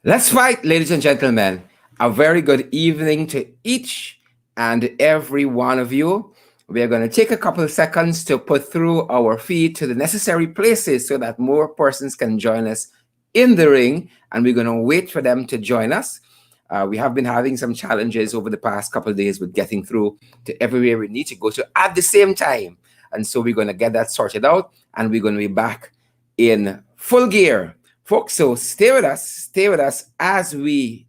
Let's fight, ladies and gentlemen. A very good evening to each and every one of you. We are going to take a couple of seconds to put through our feed to the necessary places so that more persons can join us in the ring, and we're going to wait for them to join us. We have been having some challenges over the past couple of days with getting through to everywhere we need to go to at the same time. And so we're going to get that sorted out, and we're going to be back in full gear. Folks, so stay with us as we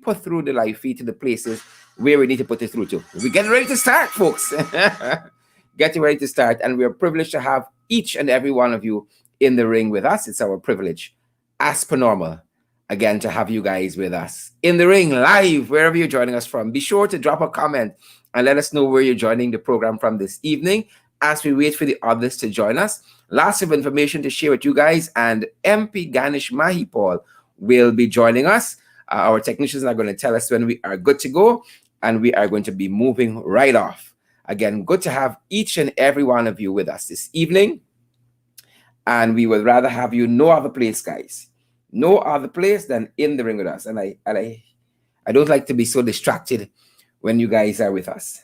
put through the live feed to the places where we need to put it through to. We're getting ready to start, folks. Getting ready to start, and we're privileged to have each and every one of you in the ring with us. It's our privilege, as per normal, again, to have you guys with us in the ring, live, wherever you're joining us from. Be sure to drop a comment and let us know where you're joining the program from this evening as we wait for the others to join us. Lots of information to share with you guys, and MP Ganesh Mahipail will be joining us. Our technicians are going to tell us when we are good to go, and we are going to be moving right off. Again, good to have each and every one of you with us this evening, and we would rather have you no other place, guys. No other place than in the ring with us. And I don't like to be so distracted when you guys are with us.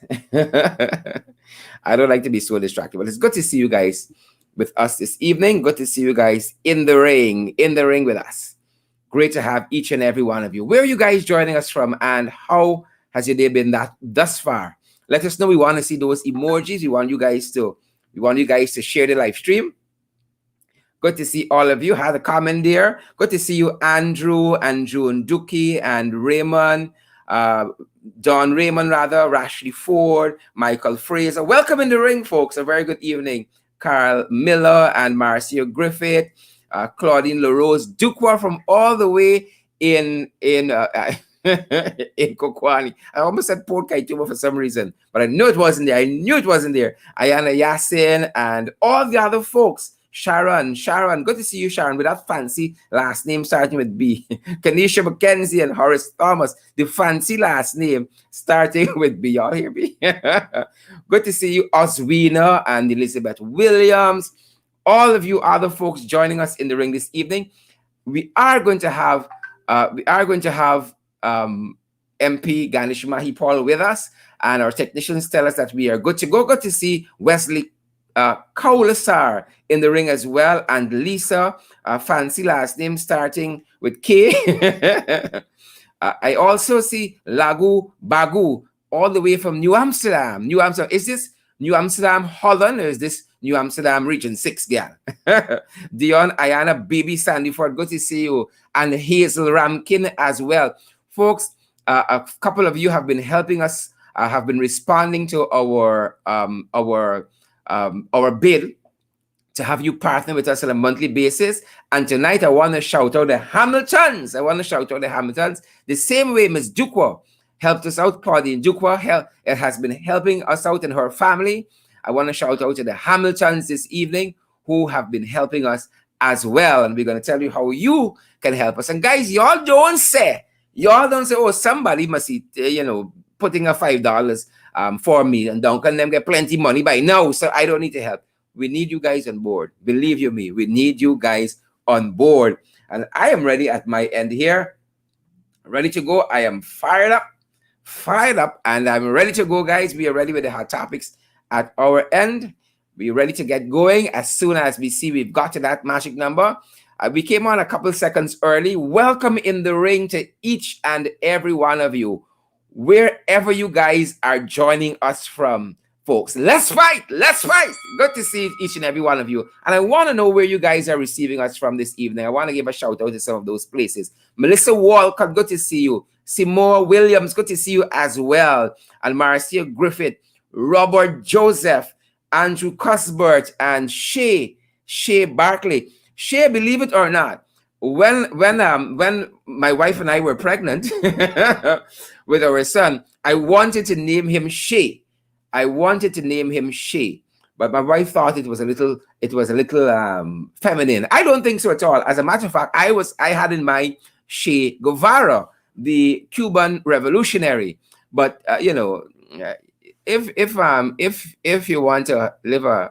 I don't like to be so distracted, but it's good to see you guys with us this evening. Good to see you guys in the ring with us. Great to have each and every one of you. Where are you guys joining us from, and how has your day been thus far? Let us know. We want to see those emojis. We want you guys to share the live stream. Good to see all of you. Had a comment there. Good to see you, Andrew and June Duki and Raymond, Don Raymond rather, Rashley Ford, Michael Fraser. Welcome in the ring, folks. A very good evening. Carl Miller and Marcia Griffith, Claudine LaRose, Dukwa from all the way in in Kokwani. I almost said Port Kaituba for some reason, but I knew it wasn't there. Ayana Yassin and all the other folks. Sharon, good to see you, Sharon, with that fancy last name starting with B. Kanisha McKenzie and Horace Thomas, the fancy last name starting with B. Y'all hear me? Good to see you, Oswina and Elizabeth Williams. All of you other folks joining us in the ring this evening. We are going to have MP Ganesh Mahipail with us, and our technicians tell us that we are good to go. Good to see Wesley Kaulasar in the ring as well, and Lisa, fancy last name starting with K. I also see Lagu Bagu all the way from New Amsterdam. Is this New Amsterdam, Holland, or is this New Amsterdam Region 6, gal? Dion, Ayana, Baby Sandyford, good to see you. And Hazel Ramkin as well. Folks, a couple of you have been helping us, have been responding to our bid to have you partner with us on a monthly basis. And tonight I want to shout out the Hamiltons. The same way Ms. Dukwa helped us out. Claudine Dukwa has been helping us out and her family. I want to shout out to the Hamiltons this evening who have been helping us as well. And we're going to tell you how you can help us. And guys, y'all don't say, oh, somebody must be, putting a $5 for me, and Duncan them get plenty money by now, so I don't need to help. We need you guys on board. Believe you me, we need you guys on board. And I am ready at my end here, ready to go. I am fired up, and I'm ready to go, guys. We are ready with the hot topics at our end. We're ready to get going as soon as we see we've got to that magic number. We came on a couple seconds early. Welcome in the ring to each and every one of you, wherever you guys are joining us from, folks. Let's fight. Good to see each and every one of you. And I want to know where you guys are receiving us from this evening. I want to give a shout out to some of those places. Melissa Walcott, good to see you. Seymour Williams, good to see you as well. And Marcia Griffith, Robert Joseph, Andrew Cuthbert, and Shay Barkley. Shay, believe it or not, when my wife and I were pregnant with our son, I wanted to name him Shay. But my wife thought it was a little feminine. I don't think so at all. As a matter of fact, I had in mind Che Guevara, the Cuban revolutionary. But if you want to live a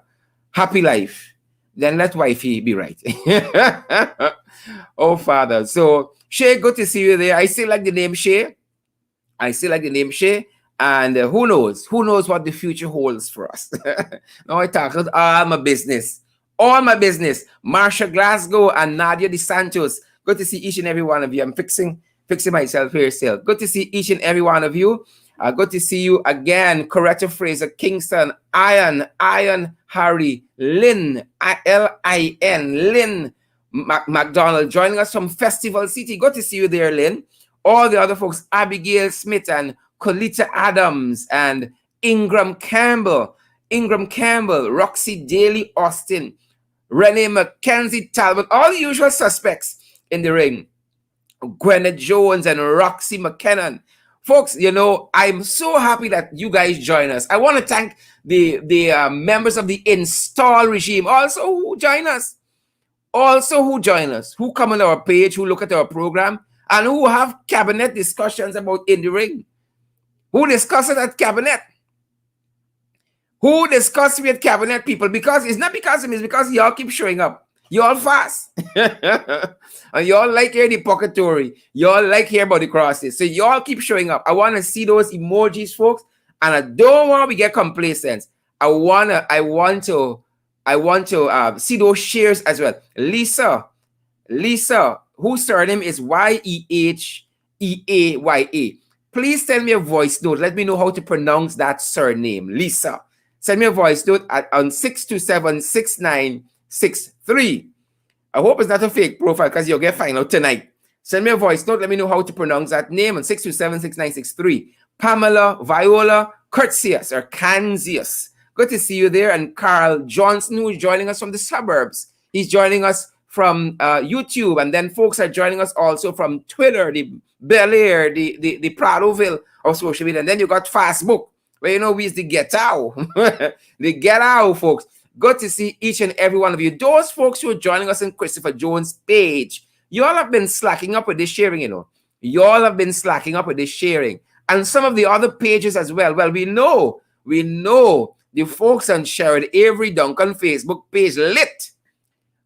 happy life, then let wifey be right. Oh, Father. So, Shay, good to see you there. I still like the name Shay. I still like the name Shay. And who knows? Who knows what the future holds for us? Now I talk about all my business. All my business. Marsha Glasgow and Nadia DeSantos. Good to see each and every one of you. I'm fixing myself here still. Good to see each and every one of you. Good to see you again. Coretta Fraser, Kingston, Iron, Harry, Lynn, Lin, Lynn McDonald joining us from Festival City. Good to see you there, Lynn. All the other folks, Abigail Smith and Colita Adams and Ingram Campbell, Roxy Daly Austin, Renee Mackenzie Talbot, all the usual suspects in the ring. Gwyneth Jones and Roxy McKinnon. Folks, you know, I'm so happy that you guys join us. I want to thank the members of the install regime also who join us. Who come on our page, who look at our program, and who have cabinet discussions about in the ring. Who discuss it at cabinet? Who discuss with cabinet people? Because it's not because of me, it's because y'all keep showing up. Y'all fast. And y'all like hear the pocketory. Y'all like hear about the crosses. So y'all keep showing up. I want to see those emojis, folks. And I don't want to get complacent. I want to see those shares as well. Lisa, whose surname is Yeheeaya. Please send me a voice note. Let me know how to pronounce that surname. Lisa. Send me a voice note on 627-6963. I hope it's not a fake profile because you'll get find out tonight. Send me a voice note. Let me know how to pronounce that name on 627-6963. Pamela Viola Curtius or Kanzius. Good to see you there. And Carl Johnson, who is joining us from the suburbs. He's joining us from YouTube. And then folks are joining us also from Twitter, the Bel Air, the Pradoville of social media. And then you got Facebook, where you know we is the Get Out. The Get Out, folks. Good to see each and every one of you. Those folks who are joining us in Christopher Jones' page, you all have been slacking up with this sharing, you know. You all have been slacking up with this sharing. And some of the other pages as well. Well, we know the folks on Sherrod Avery Duncan Facebook page lit.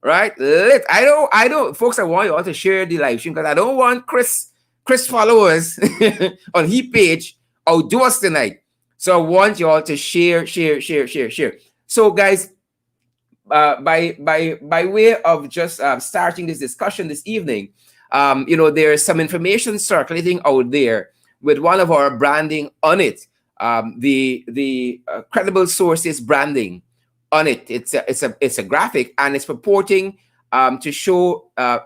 Right? Lit. I don't, folks, I want you all to share the live stream because I don't want Chris followers on his page outdo us tonight. So I want you all to share. So guys, by way of just starting this discussion this evening, you know, there's some information circulating out there with one of our branding on it, the credible sources branding on it. It's a graphic, and it's purporting to show a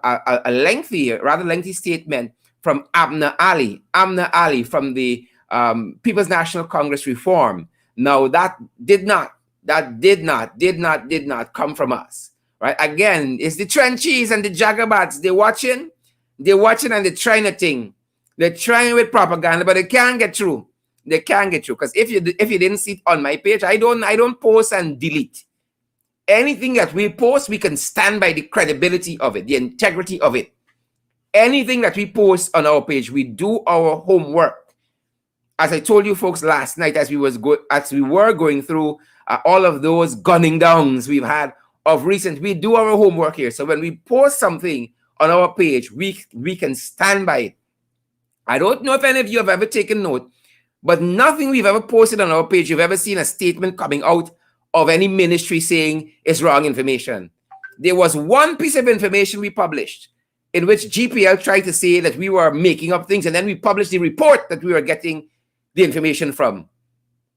rather lengthy statement from Amna Ali from the People's National Congress Reform. Now that did not come from us, right? Again, it's the trenchies and the jagabats. They're watching and they're trying a thing. They're trying with propaganda, but they can't get through. Because if you didn't see it on my page, I don't post and delete. Anything that we post, we can stand by the credibility of it, the integrity of it. Anything that we post on our page, we do our homework. As I told you folks last night, as we were going through all of those gunning downs we've had of recent, we do our homework here. So when we post something on our page, we can stand by it. I don't know if any of you have ever taken note, but nothing we've ever posted on our page, you've ever seen a statement coming out of any ministry saying it's wrong information. There was one piece of information we published in which GPL tried to say that we were making up things, and then we published the report that we were getting the information from.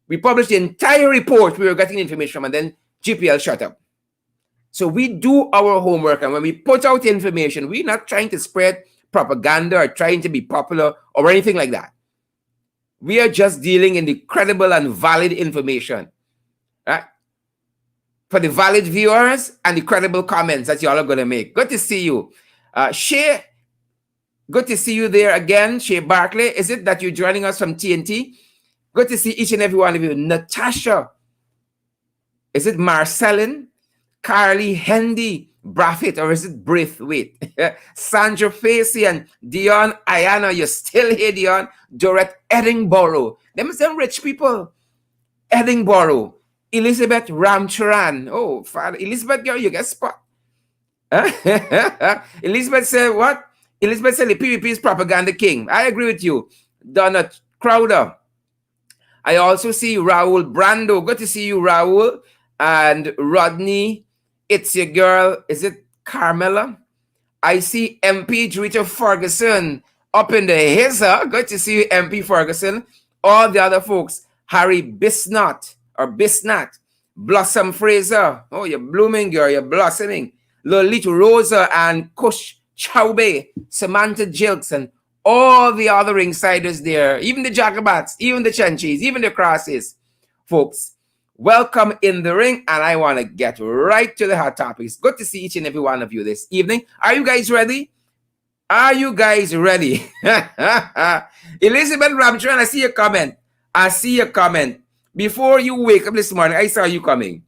We published the entire report we were getting the information from, and then GPL shut up. So we do our homework, and when we put out information, we're not trying to spread propaganda or trying to be popular or anything like that. We are just dealing in the credible and valid information, right? For the valid viewers and the credible comments that y'all are going to make. Good to see you. Shay, good to see you there again. Shay Barkley, is it that you're joining us from TNT? Good to see each and every one of you. Natasha, is it Marcelin? Carly Hendy Braffit, or is it Braithwaite? Sandra Facey and Dion Ayana, you're still here, Dion. Dorette Edingborough. Them rich people. Edingborough. Elizabeth Ramcharan. Oh, Father. Elizabeth, girl, you get spot. Huh? Elizabeth said what? Elizabeth said the PVP is propaganda king. I agree with you. Donna Crowder. I also see Raul Brando. Good to see you, Raul. And Rodney. It's your girl. Is it Carmela? I see MP Rita Ferguson up in the hizzer. Good to see you, MP Ferguson. All the other folks. Harry Bisnot or Bisnat. Blossom Fraser. Oh, you're blooming, girl. You're blossoming. Lolita Rosa and Kush Chaube. Samantha Jilks and all the other ringsiders there. Even the Jacobats, even the Chenchis, even the Crosses. Folks, welcome in the ring, and I want to get right to the hot topics. Good to see each and every one of you this evening. Are you guys ready? Are you guys ready? Elizabeth Ramcharan, I see your comment. I see your comment. Before you wake up this morning, I saw you coming.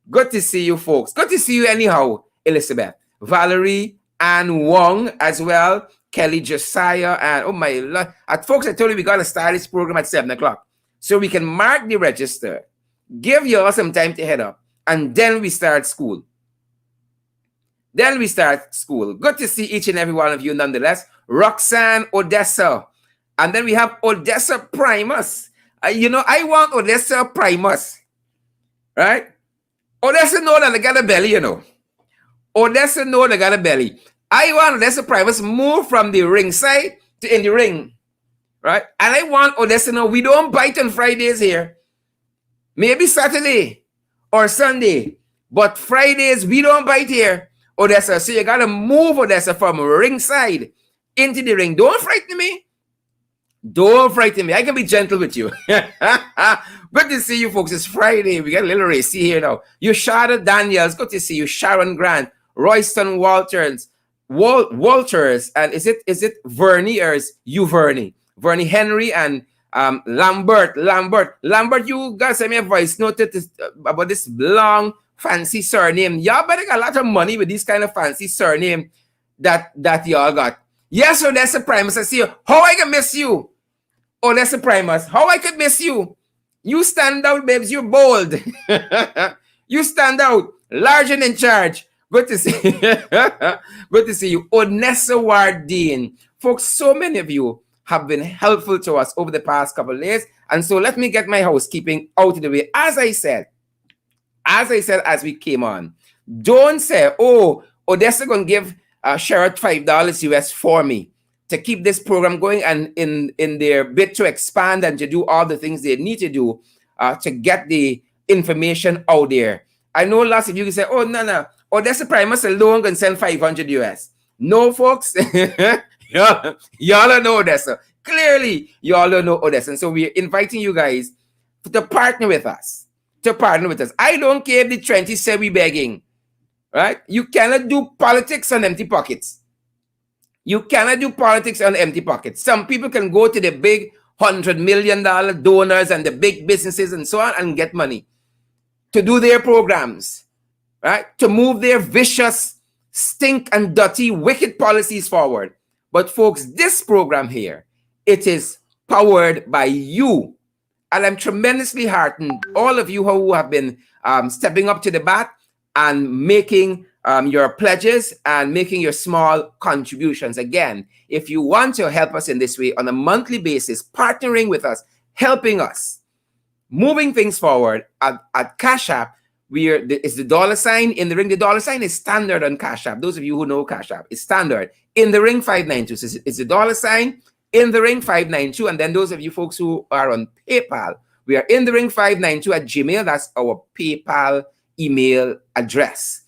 Good to see you, folks. Good to see you anyhow, Elizabeth. Valerie and Wong as well. Kelly Josiah and oh my Lord. Folks, I told you we got to start this program at 7 o'clock. So we can mark the register. Give you all some time to head up. And then we start school. Good to see each and every one of you nonetheless. Roxanne Odessa. And then we have Odessa Primus. I want Odessa Primus. Right? Odessa know that I got a belly, Odessa know they got a belly. I want Odessa Primus move from the ring side to in the ring. Right? And I want Odessa know we don't bite on Fridays here. Maybe Saturday or Sunday. But Fridays, we don't bite here, Odessa. So you got to move Odessa from ringside into the ring. Don't frighten me. Don't frighten me. I can be gentle with you. Good to see you, folks. It's Friday. We got a little racy here now. You Shada Daniels. Good to see you. Sharon Grant. Royston Walters. Walters. And is it Vernie or is you Vernie? Vernie Henry and Lambert, you guys send me a voice note about this long, fancy surname. Y'all better got a lot of money with this kind of fancy surname that y'all got. Yes, Odessa Primus, I see you. How I can miss you? Odessa Primus, how I could miss you? You stand out, babes. You're bold. You stand out. Large and in charge. Good to see you. Good to see you. Odessa Wardine. Folks, so many of you have been helpful to us over the past couple of days. And so let me get my housekeeping out of the way. As I said as we came on, don't say, oh, Odessa going to give Sherrod $5 US for me to keep this program going and in their bid to expand and to do all the things they need to do to get the information out there. I know lots of you can say, oh, no, Odessa Primus alone can send 500 US. No, folks. Y'all don't know Odessa. Clearly, y'all don't know Odessa. And so we're inviting you guys to partner with us. I don't care if the Trenties say we begging. Right? You cannot do politics on empty pockets. Some people can go to the big $100 million donors and the big businesses and so on and get money to do their programs. Right? To move their vicious, stink and dirty, wicked policies forward. But folks, this program here, it is powered by you. And I'm tremendously heartened, all of you who have been stepping up to the bat and making your pledges and making your small contributions. Again, if you want to help us in this way on a monthly basis, partnering with us, helping us, moving things forward at Cash App, it's the $ in the ring. The $ is standard on Cash App. Those of you who know Cash App, it's standard. In the ring 592. So it's the $ in the ring 592. And then those of you folks who are on PayPal, we are in the ring 592 at Gmail. That's our PayPal email address.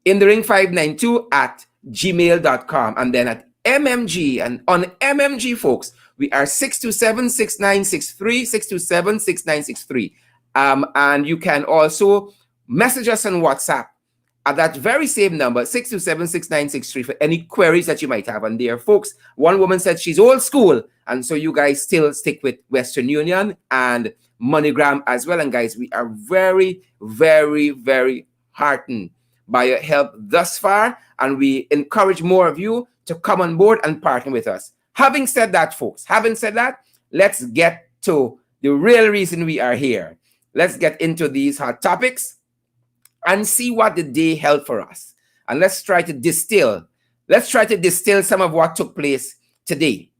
In the ring 592 at gmail.com. And then at MMG. And on MMG, folks, we are 627-6963, 627-6963. And you can also message us on WhatsApp at that very same number, 627-6963, for any queries that you might have. And there, folks, one woman said she's old school. And so you guys still stick with Western Union and MoneyGram as well. And guys, we are very, very, very heartened by your help thus far. And we encourage more of you to come on board and partner with us. Having said that, folks, let's get to the real reason we are here. Let's get into these hot topics and see what the day held for us. And let's try to distill. Let's try to distill some of what took place today.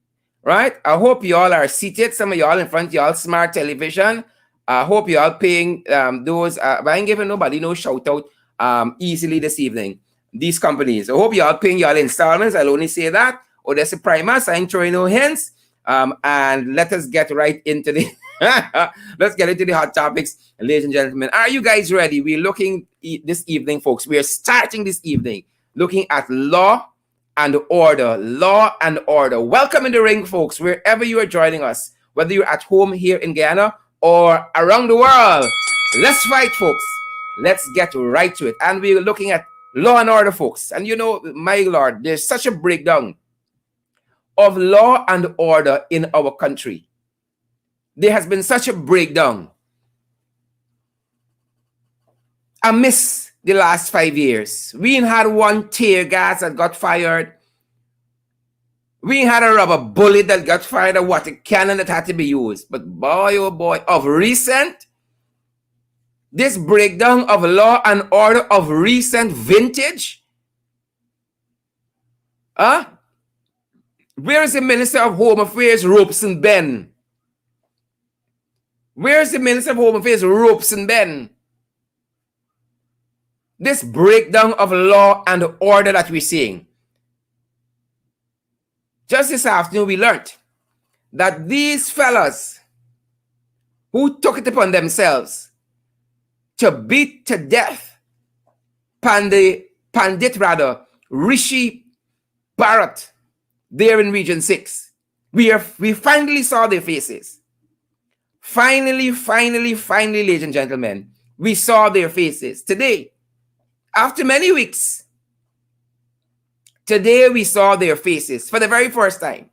Right? I hope you all are seated. Some of y'all in front of y'all smart television. I hope you all paying those. But I ain't giving nobody no shout out easily this evening. These companies. I hope you all paying y'all installments. I'll only say that. Or there's a primer. So I ain't throwing no hints. And let us get right into the let's get into the hot topics, ladies and gentlemen. Are you guys ready? We're looking this evening, folks. We are starting this evening looking at law and order. Law and order. Welcome in the ring, folks, wherever you are joining us, whether you're at home here in Guyana or around the world. Let's fight, folks. Let's get right to it. And we're looking at law and order, folks. And you know, my Lord, there's such a breakdown of law and order in our country. There has been such a breakdown amidst the last 5 years. We ain't had one tear gas that got fired. We ain't had a rubber bullet that got fired, or water cannon that had to be used. But boy, oh boy, of recent, this breakdown of law and order of recent vintage, where is the Minister of Home Affairs, Robeson Ben? Where's the Minister of Home Affairs, Robeson Ben? This breakdown of law and order that we're seeing. Just this afternoon, we learned that these fellas who took it upon themselves to beat to death Pandit Rishi Bharat there in Region 6, we finally saw their faces. Finally, ladies and gentlemen, we saw their faces. Today, after many weeks, today we saw their faces for the very first time.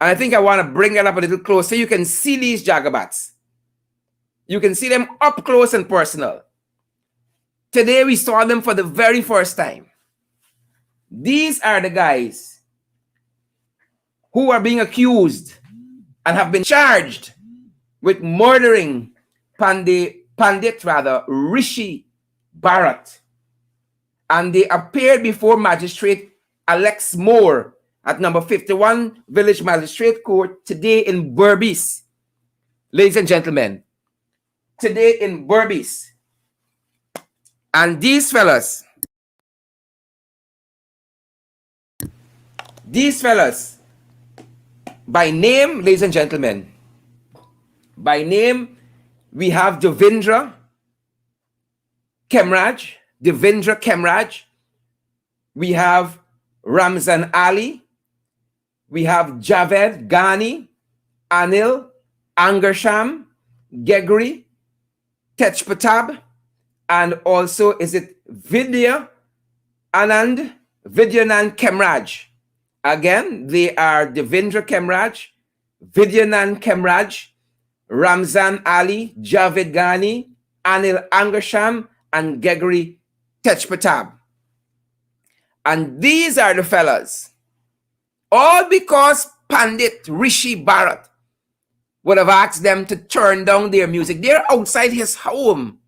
And I think I want to bring that up a little closer so you can see these jagabats. You can see them up close and personal. Today we saw them for the very first time. These are the guys who are being accused and have been charged with murdering Pandit Rishi Bharat. And they appeared before Magistrate Alex Moore at number 51 Village Magistrate Court today in Berbice. Ladies and gentlemen, today in Berbice. And these fellas, by name, ladies and gentlemen, by name, we have Devendra Kemraj. We have Ramzan Ali. We have Javed Ghani, Anil, Angarsham, Gegri, Techpatab, and also is it Vidyanand Kemraj. Again, they are Devendra Kemraj, Vidyanand Kemraj, Ramzan Ali, Javed Ghani, Anil Angarsham, and Gegri Techpatab. And these are the fellas. All because Pandit Rishi Bharat would have asked them to turn down their music. They're outside his home,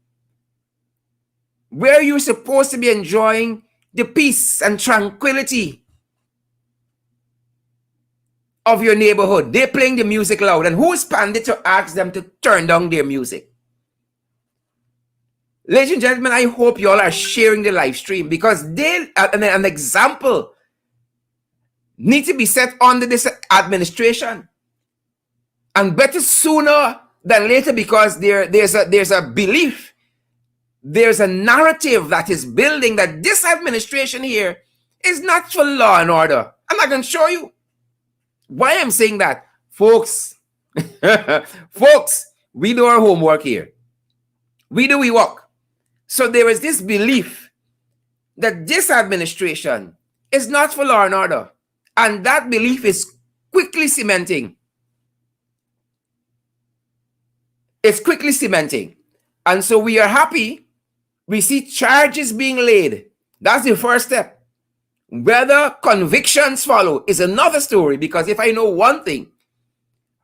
where you're supposed to be enjoying the peace and tranquility of your neighborhood. They're playing the music loud. And who is Pandit to ask them to turn down their music? Ladies and gentlemen, I hope you all are sharing the live stream, because an example need to be set under this administration, and better sooner than later, because there's a belief, there's a narrative that is building that this administration here is not for law and order. I'm not going to show you why I'm saying that, folks. Folks, we do our homework here. We work. So there is this belief that this administration is not for law and order. And that belief is quickly cementing. It's quickly cementing. And so we are happy. We see charges being laid. That's the first step. Whether convictions follow is another story, because if I know one thing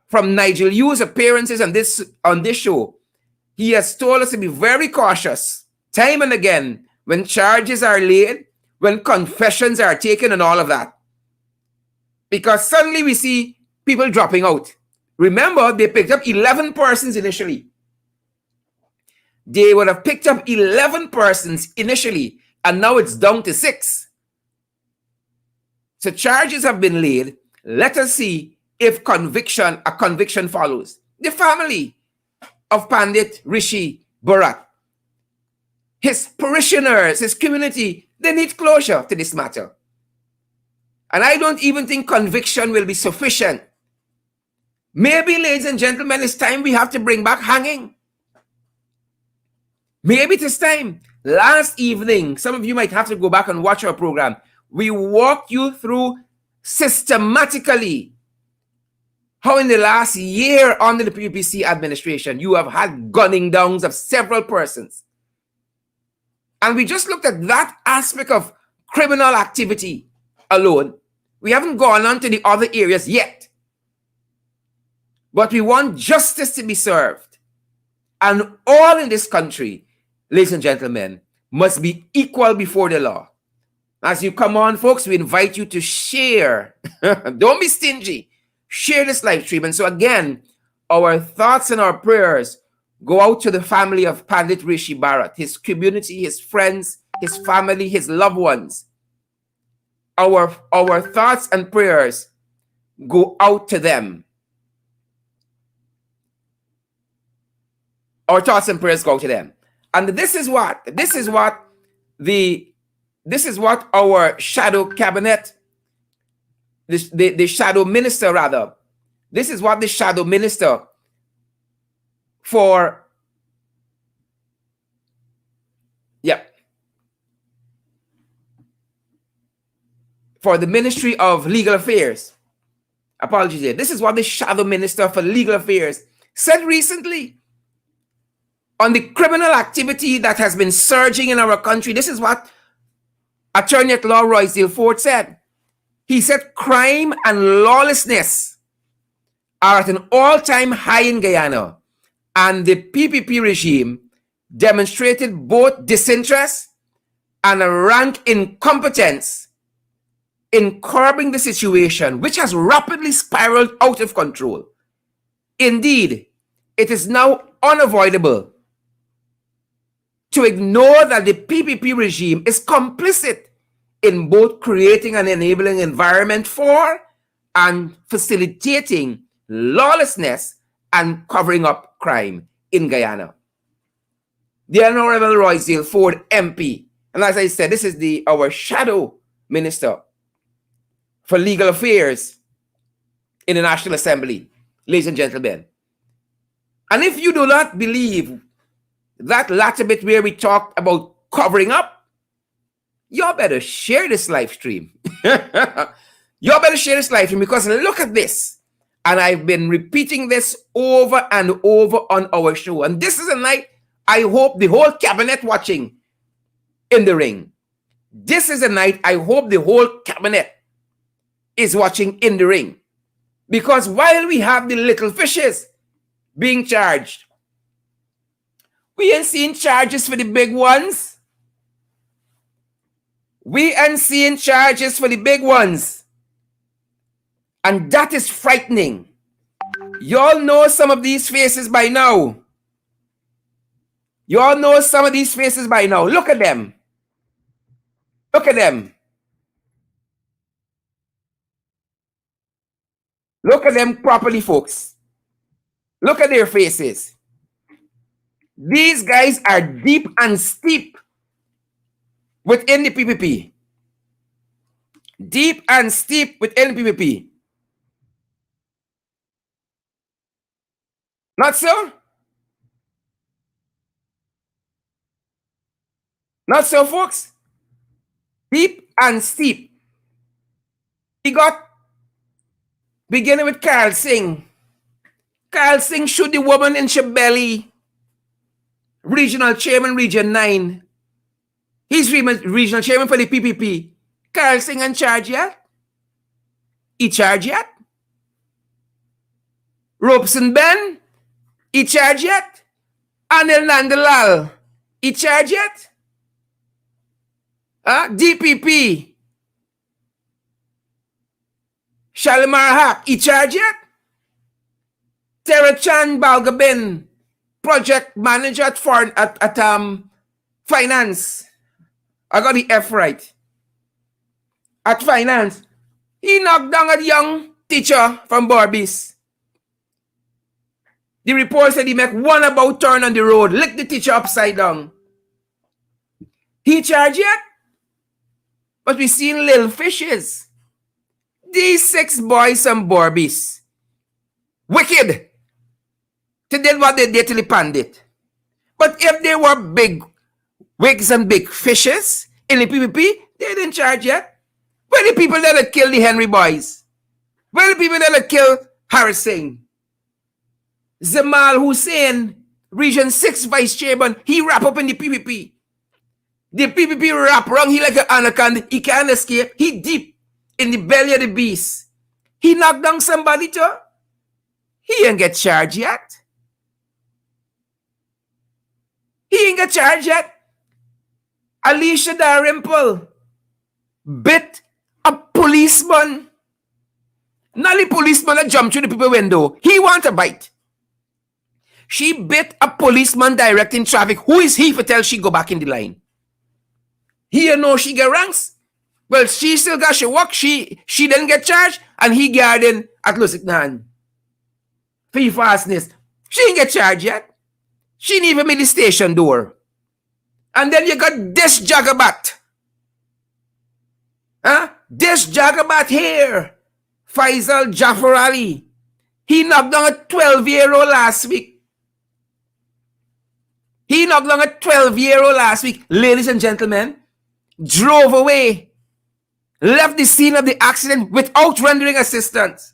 from Nigel Yu's appearances on this show, He has told us to be very cautious, time and again, when charges are laid, when confessions are taken and all of that. Because suddenly we see people dropping out. Remember, they picked up 11 persons initially. They would have picked up 11 persons initially, and now it's down to 6. So charges have been laid. Let us see if a conviction follows. The family of Pandit Rishi Bharat, his parishioners, his community, they need closure to this matter. And I don't even think conviction will be sufficient. Maybe, ladies and gentlemen, it's time we have to bring back hanging. Maybe it is time. Last evening, some of you might have to go back and watch our program. We walked you through systematically how in the last year under the PPC administration, you have had gunning downs of several persons. And we just looked at that aspect of criminal activity alone. We haven't gone on to the other areas yet. But we want justice to be served. And all in this country, ladies and gentlemen, must be equal before the law. As you come on, folks, we invite you to share. Don't be stingy. Share this live stream. And so again, our thoughts and our prayers go out to the family of Pandit Rishi Bharat, his community, his friends, his family, his loved ones. Our thoughts and prayers go out to them. Our thoughts and prayers go to them. And this is what our shadow cabinet, the shadow minister rather, this is what the shadow minister for the Ministry of Legal Affairs, apologies here, this is what the shadow minister for legal affairs said recently on the criminal activity that has been surging in our country. This is what Attorney at Law Roysdale Ford said. He said crime and lawlessness are at an all-time high in Guyana, and the PPP regime demonstrated both disinterest and a rank incompetence in curbing the situation, which has rapidly spiraled out of control. Indeed, it is now unavoidable to ignore that the PPP regime is complicit in both creating an enabling environment for and facilitating lawlessness and covering up crime in Guyana. The Honorable Roysdale Ford MP, and as I said, this is our shadow minister for legal affairs in the National Assembly, ladies and gentlemen. And if you do not believe that latter bit where we talked about covering up, you better share this live stream. You better share this live stream, because look at this. And I've been repeating this over and over on our show. And this is a night I hope the whole cabinet watching in the ring. This is a night I hope the whole cabinet is watching in the ring. Because while we have the little fishes being charged, we ain't seeing charges for the big ones. We ain't seeing charges for the big ones. And that is frightening. Y'all know some of these faces by now. Y'all know some of these faces by now. Look at them. Look at them. Look at them properly, folks. Look at their faces. These guys are deep and steep within the PPP. Deep and steep within the PPP. Not so? Not so, folks? Deep and steep. We got, beginning with Carl Singh. Carl Singh shoot the woman in her belly. Regional Chairman, Region 9. He's Regional Chairman for the PPP. Carl Singh in charge yet? He charge yet? Robeson Ben? He charge yet? Anil Nandalal, he charged yet? DPP, Shalimar Haq, he charged yet? Terachan Balgabin, project manager at finance. I got the F right. At finance, he knocked down a young teacher from Barbies. The report said he make one about turn on the road, lick the teacher upside down. He charged yet? But we seen little fishes. These 6 boys from Barbies. Wicked. They did what they did to the Pandit. But if they were big wigs and big fishes in the PPP, they didn't charge yet. Where the people that had killed the Henry boys? Where the people that had killed Harris Singh? Zamal Hussain, Region 6 Vice Chairman, he wrap up in the PPP. The PPP wrap around he like an anaconda. He can't escape. He deep in the belly of the beast. He knocked down somebody too. He ain't get charged yet. He ain't get charged yet. Alicia Dalrymple bit a policeman. Not the policeman that jumped through the people window. He want a bite. She bit a policeman directing traffic. Who is he for tell she go back in the line? He know she get ranks. Well, she still got she work. She didn't get charged, and he guarding at Lusiknan. For fastness. She ain't get charged yet. She ain't even made the station door. And then you got this jagabat. This jagabat here. Faisal Jafar Ali. He knocked down a 12-year-old last week. Ladies and gentlemen, drove away, left the scene of the accident without rendering assistance.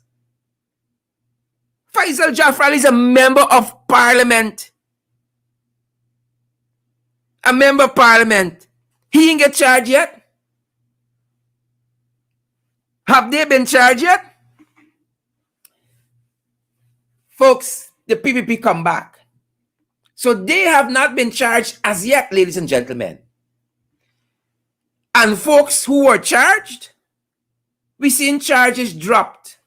Faisal Jafar Ali is a member of parliament. He ain't get charged yet. Have they been charged yet? Folks, the PPP come back. So they have not been charged as yet, ladies and gentlemen. And folks who were charged, we seen charges dropped.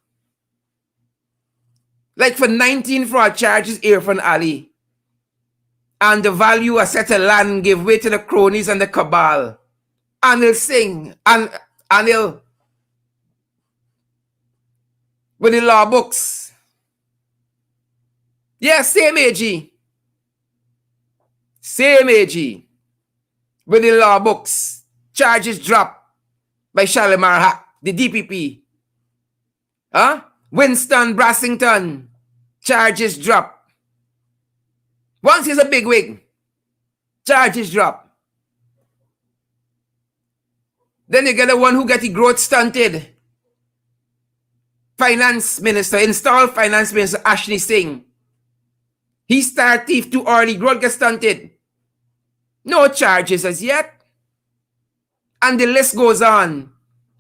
Like for 19 fraud charges, Irfan Ali. And the value of set of land gave way to the cronies and the cabal. Anil Singh, Anil with the law books. Yes, same AG. With the law books. Charges dropped by Shalimar Haq, the DPP. Winston Brassington. Charges dropped. Once he's a big wig. Charges dropped. Then you get the one who got the growth stunted. Finance Minister, installed Finance Minister Ashley Singh. He started thief too early, growth got stunted. No charges as yet. And the list goes on.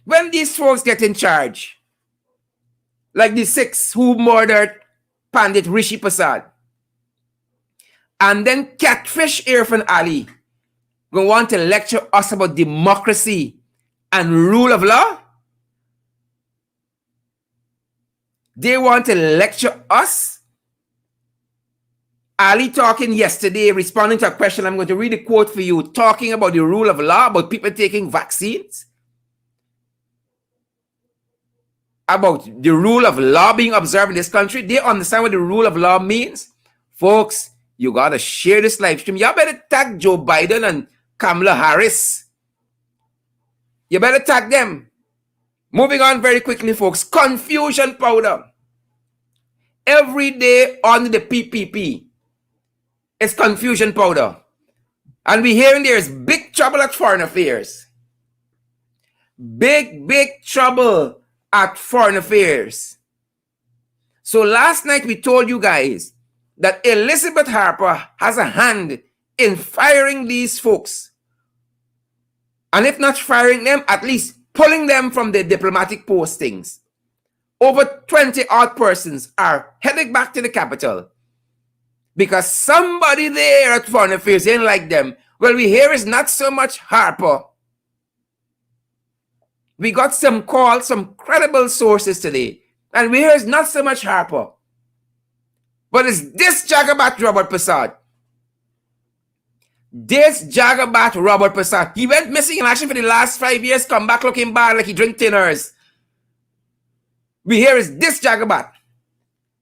When these folks get in charge, like the 6 who murdered Pandit Rishi Prasad, and then catfish Irfan Ali, we want to lecture us about democracy and rule of law? They want to lecture us? Ali talking yesterday, responding to a question. I'm going to read a quote for you, talking about the rule of law, about people taking vaccines, about the rule of law being observed in this country. They understand what the rule of law means. Folks, you got to share this live stream. Y'all better tag Joe Biden and Kamala Harris. You better tag them. Moving on very quickly, folks. Confusion powder. Every day on the PPP, it's confusion powder. And we're hearing there's big trouble at Foreign Affairs. Big trouble at Foreign Affairs. So last night we told you guys that Elizabeth Harper has a hand in firing these folks. And if not firing them, at least pulling them from the diplomatic postings. Over 20 odd persons are heading back to the capital. because somebody there at Foreign Affairs didn't like them. Well, we hear it's not so much Harper. We got some calls, some credible sources today, and we hear it's not so much Harper, but it's this Jagabat Robert Prasad. This Jagabat Robert Prasad. He went missing in action for the last 5 years, come back looking bad like he drink tinners. We hear it's this Jagabat.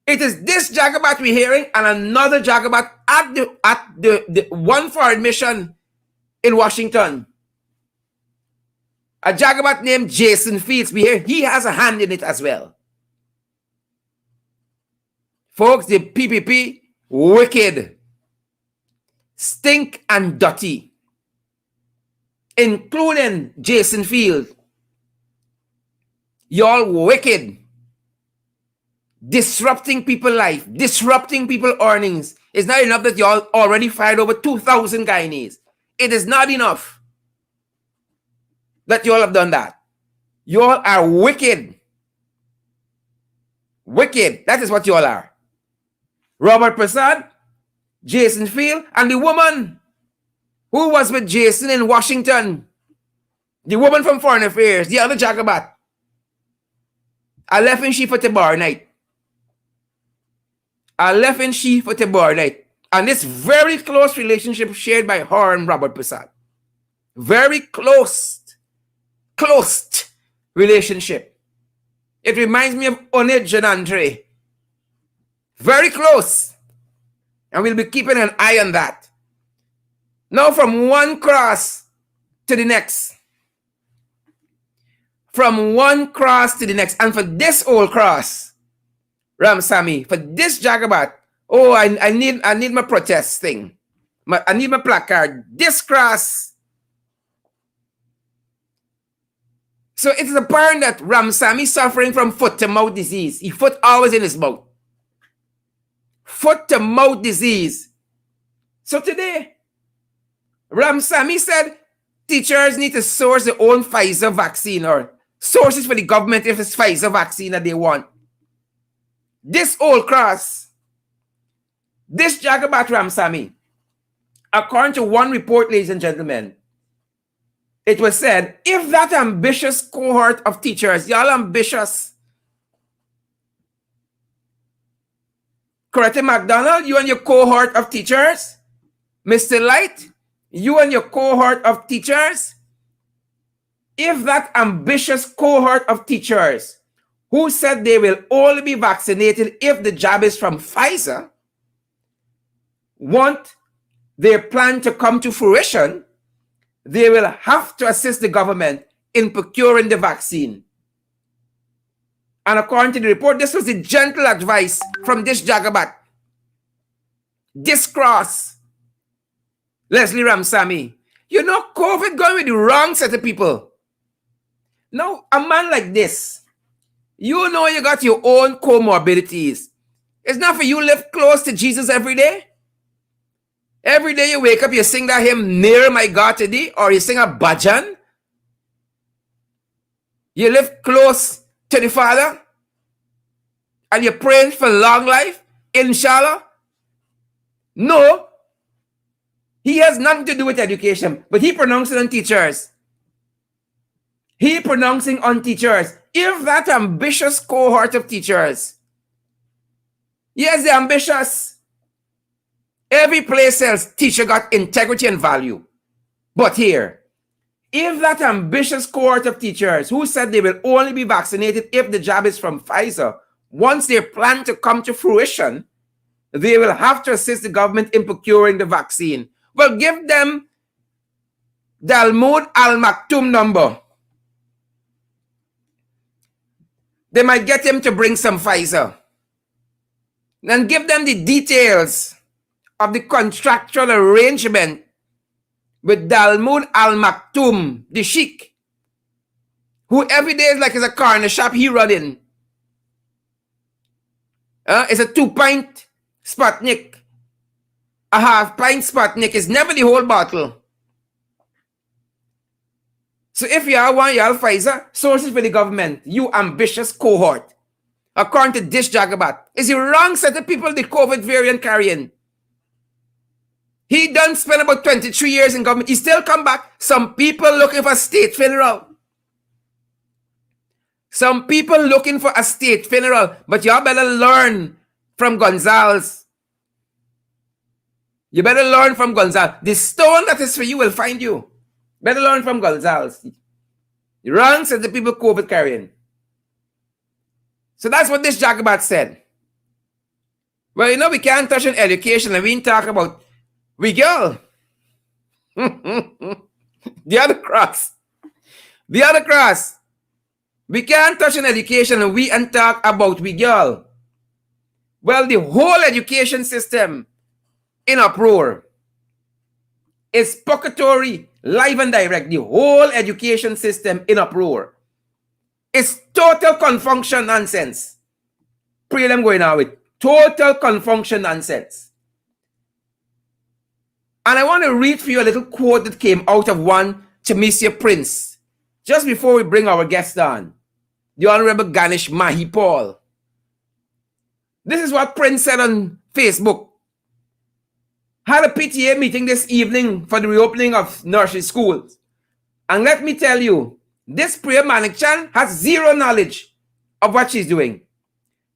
It is this Jagabat we're hearing, and another Jagabat at the one for admission in Washington. A Jagabat named Jason Fields. We hear he has a hand in it as well. Folks, the PPP, wicked, stink and dirty, including Jason Fields. Y'all wicked. Disrupting people's life, disrupting people's earnings. It's not enough that y'all already fired over 2,000 Guyanese. It is not enough that y'all have done that. Y'all are wicked. Wicked. That is what y'all are. Robert Prasad, Jason Field, and the woman who was with Jason in Washington. The woman from Foreign Affairs, the other Jagabat. I left in she for Tabar night. I left in she for Tabar night. And this very close relationship shared by her and Robert Prasad. Very close relationship. It reminds me of Onij and Andre. Very close. And we'll be keeping an eye on that. Now from one cross to the next. From one cross to the next. And for this old cross, Ramsammy, for this Jagabat, oh, I need my protest thing. I need my placard. This cross. So it is apparent that Ramsammy suffering from foot-to-mouth disease. His foot always in his mouth. Foot-to-mouth disease. So today, Ramsammy said teachers need to source their own Pfizer vaccine or sources for the government if it's Pfizer vaccine that they want. This old cross, this Jagabat Ramsammy, according to one report, ladies and gentlemen, it was said, if that ambitious cohort of teachers, y'all ambitious, Coretta McDonald, you and your cohort of teachers, Mr. Light, you and your cohort of teachers, if that ambitious cohort of teachers who said they will only be vaccinated if the jab is from Pfizer, want their plan to come to fruition, they will have to assist the government in procuring the vaccine. And according to the report, this was the gentle advice from this Jagabat. This cross, Leslie Ramsammy. You know, COVID going with the wrong set of people. Now, a man like this, you know you got your own comorbidities. It's not for you to live close to Jesus every day. Every day you wake up, you sing that hymn, Near My God to Thee, or you sing a bhajan. You live close to the Father, and you're praying for long life, inshallah. No, he has nothing to do with education, but he pronouncing on teachers. He pronouncing on teachers. If that ambitious cohort of teachers, yes, they're ambitious. Every place else, teacher got integrity and value. But here, if that ambitious cohort of teachers who said they will only be vaccinated if the jab is from Pfizer, once their plan to come to fruition, they will have to assist the government in procuring the vaccine. Well, give them the Al-Mud Al-Maktoum number. They might get him to bring some Pfizer. Then give them the details of the contractual arrangement with Dalmud Al-Maktoum, the sheikh, who every day is like it's a car in a shop he running. It's a 2-pint Sputnik. A half-pint Sputnik is never the whole bottle. So if you want your Pfizer, sources for the government, you ambitious cohort, according to this Jagabat, is the wrong set of people the COVID variant carrying. He done spend about 23 years in government. He still come back. Some people looking for a state funeral. Some people looking for a state funeral. But y'all better learn from Gonzalez. You better learn from Gonzalez. The stone that is for you will find you. Better learn from Gonzalez. The wrong said the people COVID carrying. So that's what this Jagabat said. Well, you know, we can't touch on education and we ain't talk about we girl. The other cross. The other cross. We can't touch on education and we ain't talk about we girl. Well, the whole education system in uproar. It's purgatory, live and direct. The whole education system in uproar. It's total confunction nonsense. Pray them going out with total confunction nonsense. And I want to read for you a little quote that came out of one Chemisia Prince, just before we bring our guest on, the Honorable Ganesh Mahipail. This is what Prince said on Facebook. Had a PTA meeting this evening for the reopening of nursery schools. And let me tell you, this Priya Manikchan has zero knowledge of what she's doing.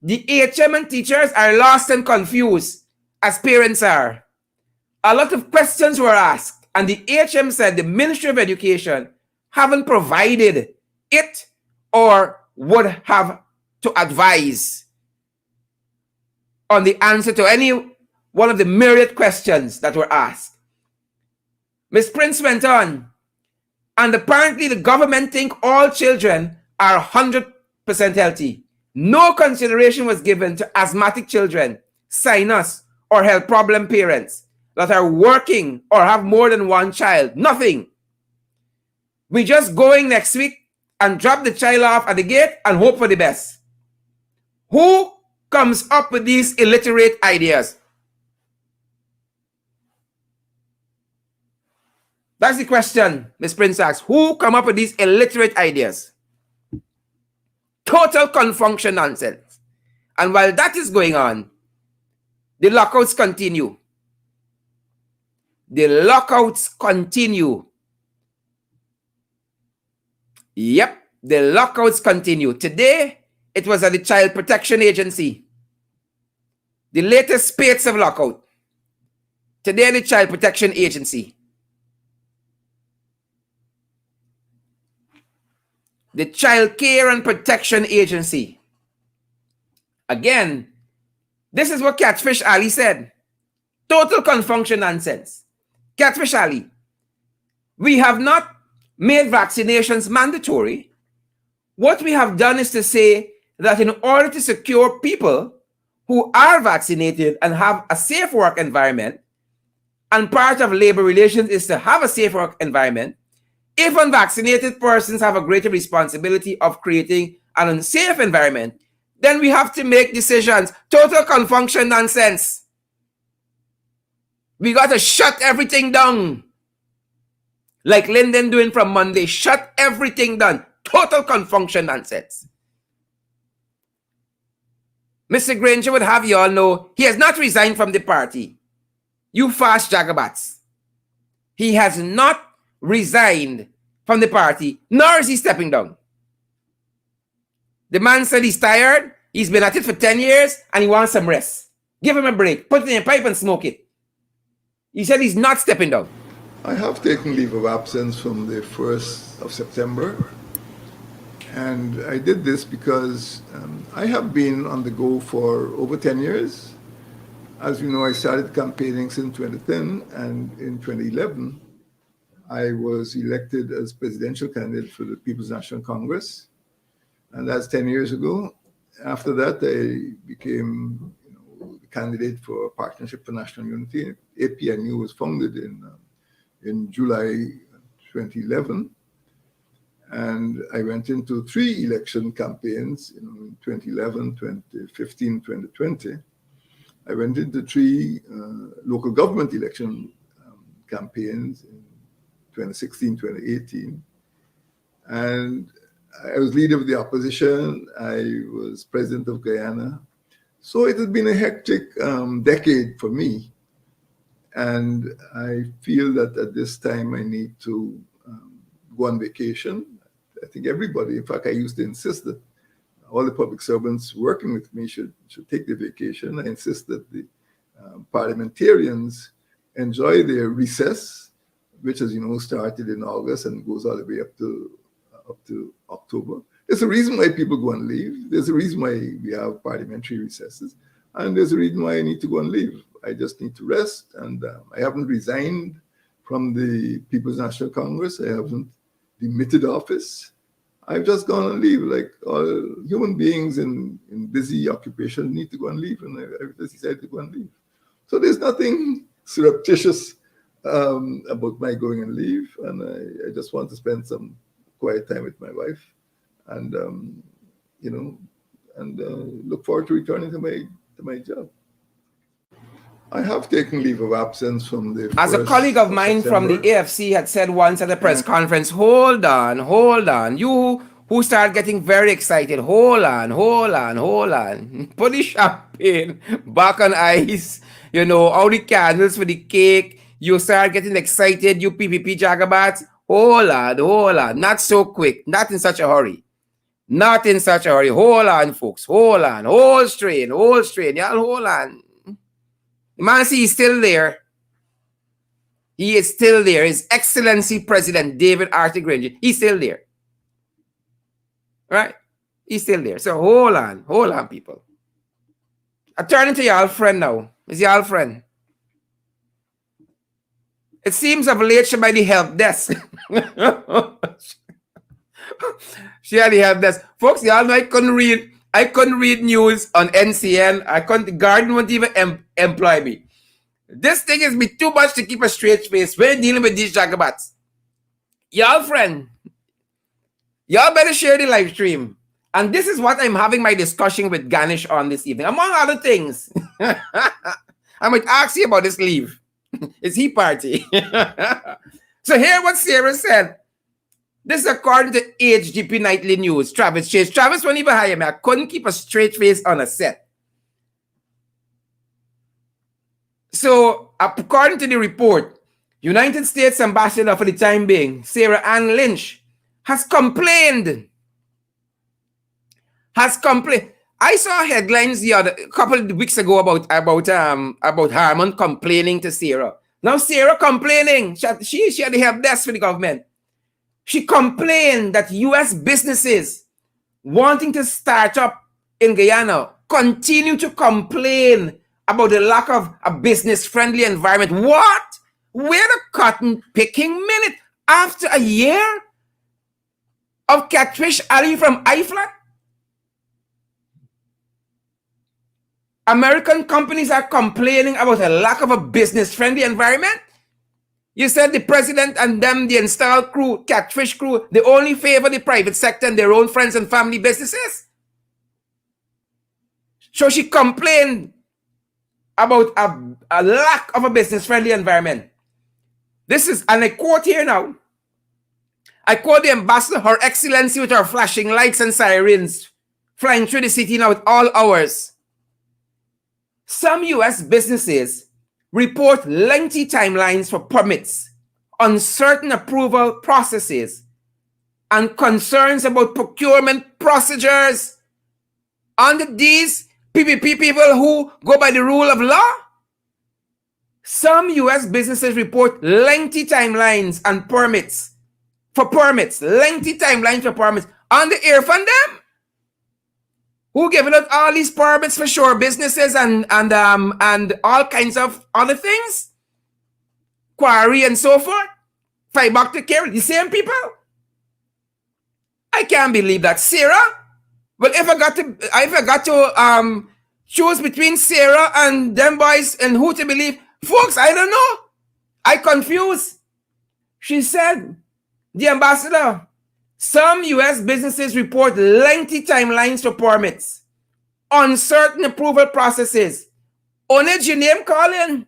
The HM and teachers are lost and confused, as parents are. A lot of questions were asked, and the HM said the Ministry of Education haven't provided it or would have to advise on the answer to any one of the myriad questions that were asked. Ms. Prince went on, and apparently the government think all children are 100% healthy. No consideration was given to asthmatic children, sinus, or health problem parents that are working or have more than one child. Nothing. We just going next week and drop the child off at the gate and hope for the best. Who comes up with these illiterate ideas? That's the question Ms. Prince asks. Who come up with these illiterate ideas? Total confunction nonsense. And while that is going on, the lockouts continue. The lockouts continue. Yep, the lockouts continue. Today, it was at the Child Protection Agency. The latest spates of lockout. Today, the Child Protection Agency. The Child Care and Protection Agency. Again, this is what Catfish Ali said. Total confunction nonsense. Catfish Ali, we have not made vaccinations mandatory. What we have done is to say that in order to secure people who are vaccinated and have a safe work environment, and part of labor relations is to have a safe work environment, if unvaccinated persons have a greater responsibility of creating an unsafe environment, then we have to make decisions. Total confunction nonsense. We got to shut everything down. Like Lyndon doing from Monday. Shut everything down. Total confunction nonsense. Mr. Granger would have you all know he has not resigned from the party. You fast jagabats. He has not resigned from the party, nor is he stepping down. The man said he's tired. He's been at it for 10 years and he wants some rest. Give him a break. Put it in a pipe and smoke it. He said he's not stepping down. I have taken leave of absence from the 1st of September. And I did this because I have been on the go for over 10 years. As you know, I started campaigning since 2010, and in 2011, I was elected as presidential candidate for the People's National Congress. And that's 10 years ago. After that, I became the candidate for Partnership for National Unity. APNU was founded in July 2011. And I went into 3 election campaigns in 2011, 2015, 2020. I went into 3 local government election campaigns in 2016, 2018. And I was leader of the opposition. I was president of Guyana. So it has been a hectic decade for me. And I feel that at this time I need to go on vacation. I think everybody, in fact, I used to insist that all the public servants working with me should take the vacation. I insist that the parliamentarians enjoy their recess, which, as you know, started in August and goes all the way up to October. There's a reason why people go on leave. There's a reason why we have parliamentary recesses. And there's a reason why I need to go on leave. I just need to rest. And I haven't resigned from the People's National Congress. I haven't demitted office. I've just gone on leave. Like all human beings in busy occupation need to go on leave. And I just decided to go on leave. So there's nothing surreptitious about my going on leave. And I just want to spend some quiet time with my wife. And, look forward to returning to my job. I have taken leave of absence from the. As a colleague of mine from the AFC had said once at a press conference, hold on. You who start getting very excited, hold on. Put the champagne back on ice, all the candles for the cake. You start getting excited, you PPP jagabats. Hold on. Not so quick, not in such a hurry. Hold on, folks. Hold on. Hold strain. Y'all hold on. The man, see, he's still there. He is still there. His Excellency President David Arthur Granger. He's still there. Right? He's still there. So hold on, people. I turn into y'all friend now. Is y'all friend? It seems of late she by the help desk. She had the help desk. Folks, y'all know I couldn't read news on NCN. The Guardian won't even employ me. This thing is me too much to keep a straight face. We're dealing with these jagabats. Y'all friend, y'all better share the live stream. And this is what I'm having my discussion with Ganesh on this evening. Among other things, I might ask you about this leave. It's he party. So hear what Sarah said. This is according to HGP Nightly News. Travis Chase. Travis won't even hire me. I couldn't keep a straight face on a set. So, according to the report, United States Ambassador for the time being, Sarah Ann Lynch, has complained. I saw headlines a couple of weeks ago about Harmon complaining to Sarah. Now Sarah complaining. She had the help desk for the government. She complained that U.S. businesses wanting to start up in Guyana continue to complain about the lack of a business-friendly environment. What? Where the cotton picking minute after a year of catfish alley from IFLAT? American companies are complaining about a lack of a business-friendly environment. You said the president and them, the installed crew, catfish crew, they only favor the private sector and their own friends and family businesses. So she complained about a lack of a business-friendly environment. This is, and I quote here now, I quote the ambassador, Her Excellency with her flashing lights and sirens flying through the city now at all hours. Some U.S. businesses report lengthy timelines for permits, uncertain approval processes, and concerns about procurement procedures. Under these PPP people who go by the rule of law, some U.S. businesses report lengthy timelines and permits for permits, on the air from them. Who giving out all these permits for shore businesses and all kinds of other things? Quarry and so forth. Fiber to carry, the same people. I can't believe that. Sarah? Well, if I got to choose between Sarah and them boys and who to believe, folks, I don't know. I confused. She said, the ambassador, some U.S. businesses report lengthy timelines for permits, uncertain approval processes. Only your name calling.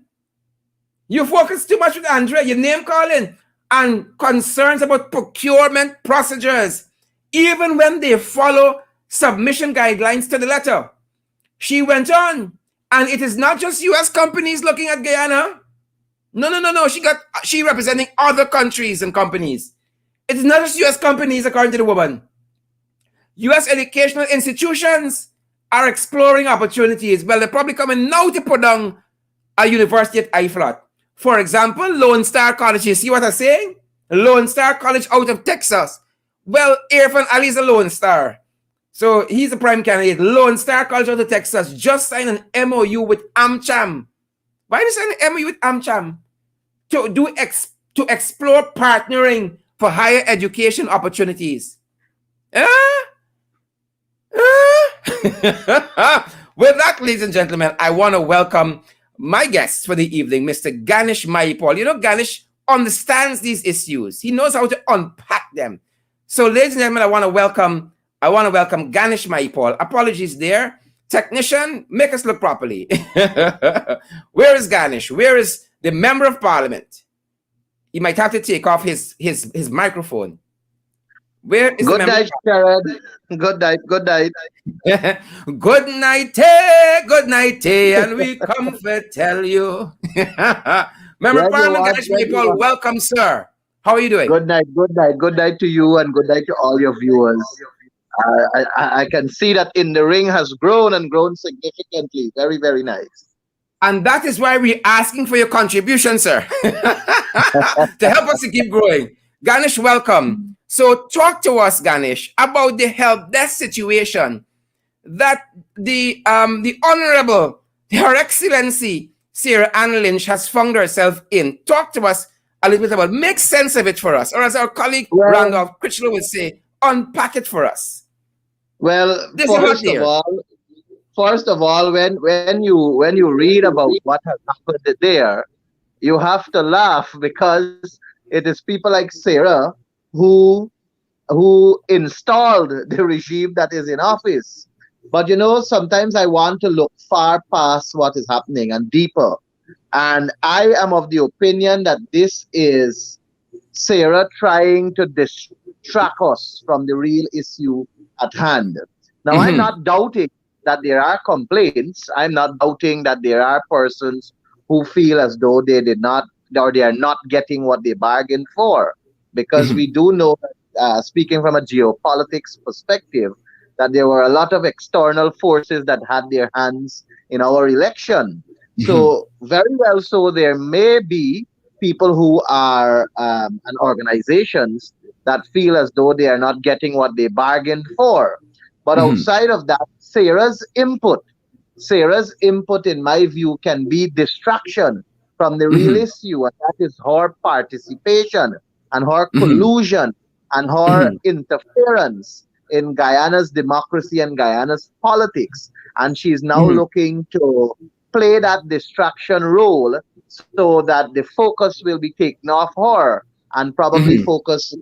You focus too much with Andrea, your name calling, and concerns about procurement procedures, even when they follow submission guidelines to the letter. She went on, and it is not just U.S. companies looking at Guyana. No. She representing other countries and companies. It's not just U.S. companies, according to the woman. U.S. educational institutions are exploring opportunities. Well, they're probably coming now to put down a university at IFLOT. For example, Lone Star College. You see what I'm saying? Lone Star College out of Texas. Well, Irfan Ali is a Lone Star. So he's a prime candidate. Lone Star College out of Texas just signed an MOU with AmCham. Why did they sign an MOU with AmCham? To explore partnering for higher education opportunities. With that, ladies and gentlemen, I want to welcome my guest for the evening, Mr. Ganesh Mahipail. You know, Ganesh understands these issues. He knows how to unpack them. So, ladies and gentlemen, I want to welcome Ganesh Mahipail. Apologies there. Technician, make us look properly. Where is Ganesh? Where is the Member of Parliament? He might have to take off his microphone. Where is good night, Jared. Good night. Good night, and we come to tell you. Member of Parliament, Ganesh Mahipail, welcome, sir. How are you doing? Good night to you, and good night to all your viewers. I can see that In the Ring has grown and grown significantly. Very, very nice. And that is why we're asking for your contribution, sir, to help us to keep growing. Ganesh, welcome. So talk to us, Ganesh, about the help desk situation that the Honorable, Her Excellency, Sarah Ann Lynch has found herself in. Talk to us a little bit about, make sense of it for us, or as our colleague Randolph Critchlow would say, unpack it for us. Well, first of all, when you read about what has happened there, you have to laugh, because it is people like Sarah who installed the regime that is in office. But you know, sometimes I want to look far past what is happening and deeper. And I am of the opinion that this is Sarah trying to distract us from the real issue at hand. Now, I'm not doubting that there are complaints. I'm not doubting that there are persons who feel as though they did not, or they are not getting what they bargained for. Because we do know, speaking from a geopolitics perspective, that there were a lot of external forces that had their hands in our election. So very well so, there may be people who are and organizations that feel as though they are not getting what they bargained for. But outside of that, Sarah's input, in my view, can be distraction from the real issue, and that is her participation and her collusion and her interference in Guyana's democracy and Guyana's politics. And she's now looking to play that distraction role so that the focus will be taken off her and probably focus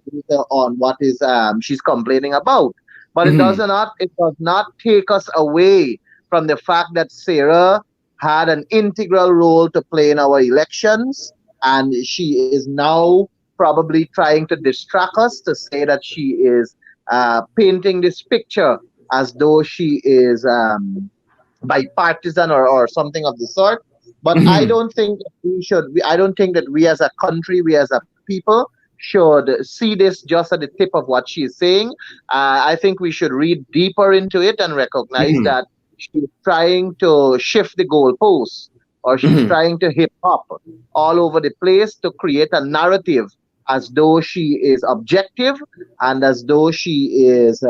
on what is she's complaining about. But it does not take us away from the fact that Sarah had an integral role to play in our elections, and she is now probably trying to distract us to say that she is painting this picture as though she is bipartisan or something of the sort. But I don't think that we should. I don't think that we as a country, we as a people, should see this just at the tip of what she's saying. I think we should read deeper into it and recognize that she's trying to shift the goalposts, or she's trying to hip hop all over the place to create a narrative as though she is objective and as though she is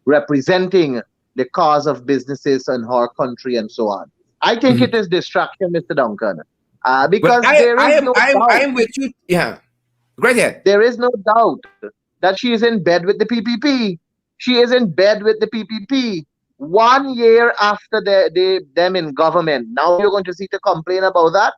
representing the cause of businesses in her country and so on. I think it is distraction, Mr. Duncan, because I am with you. Yeah, right here. There is no doubt that she is in bed with the PPP. She is in bed with the PPP. 1 year after them in government, now you're going to see to complain about that.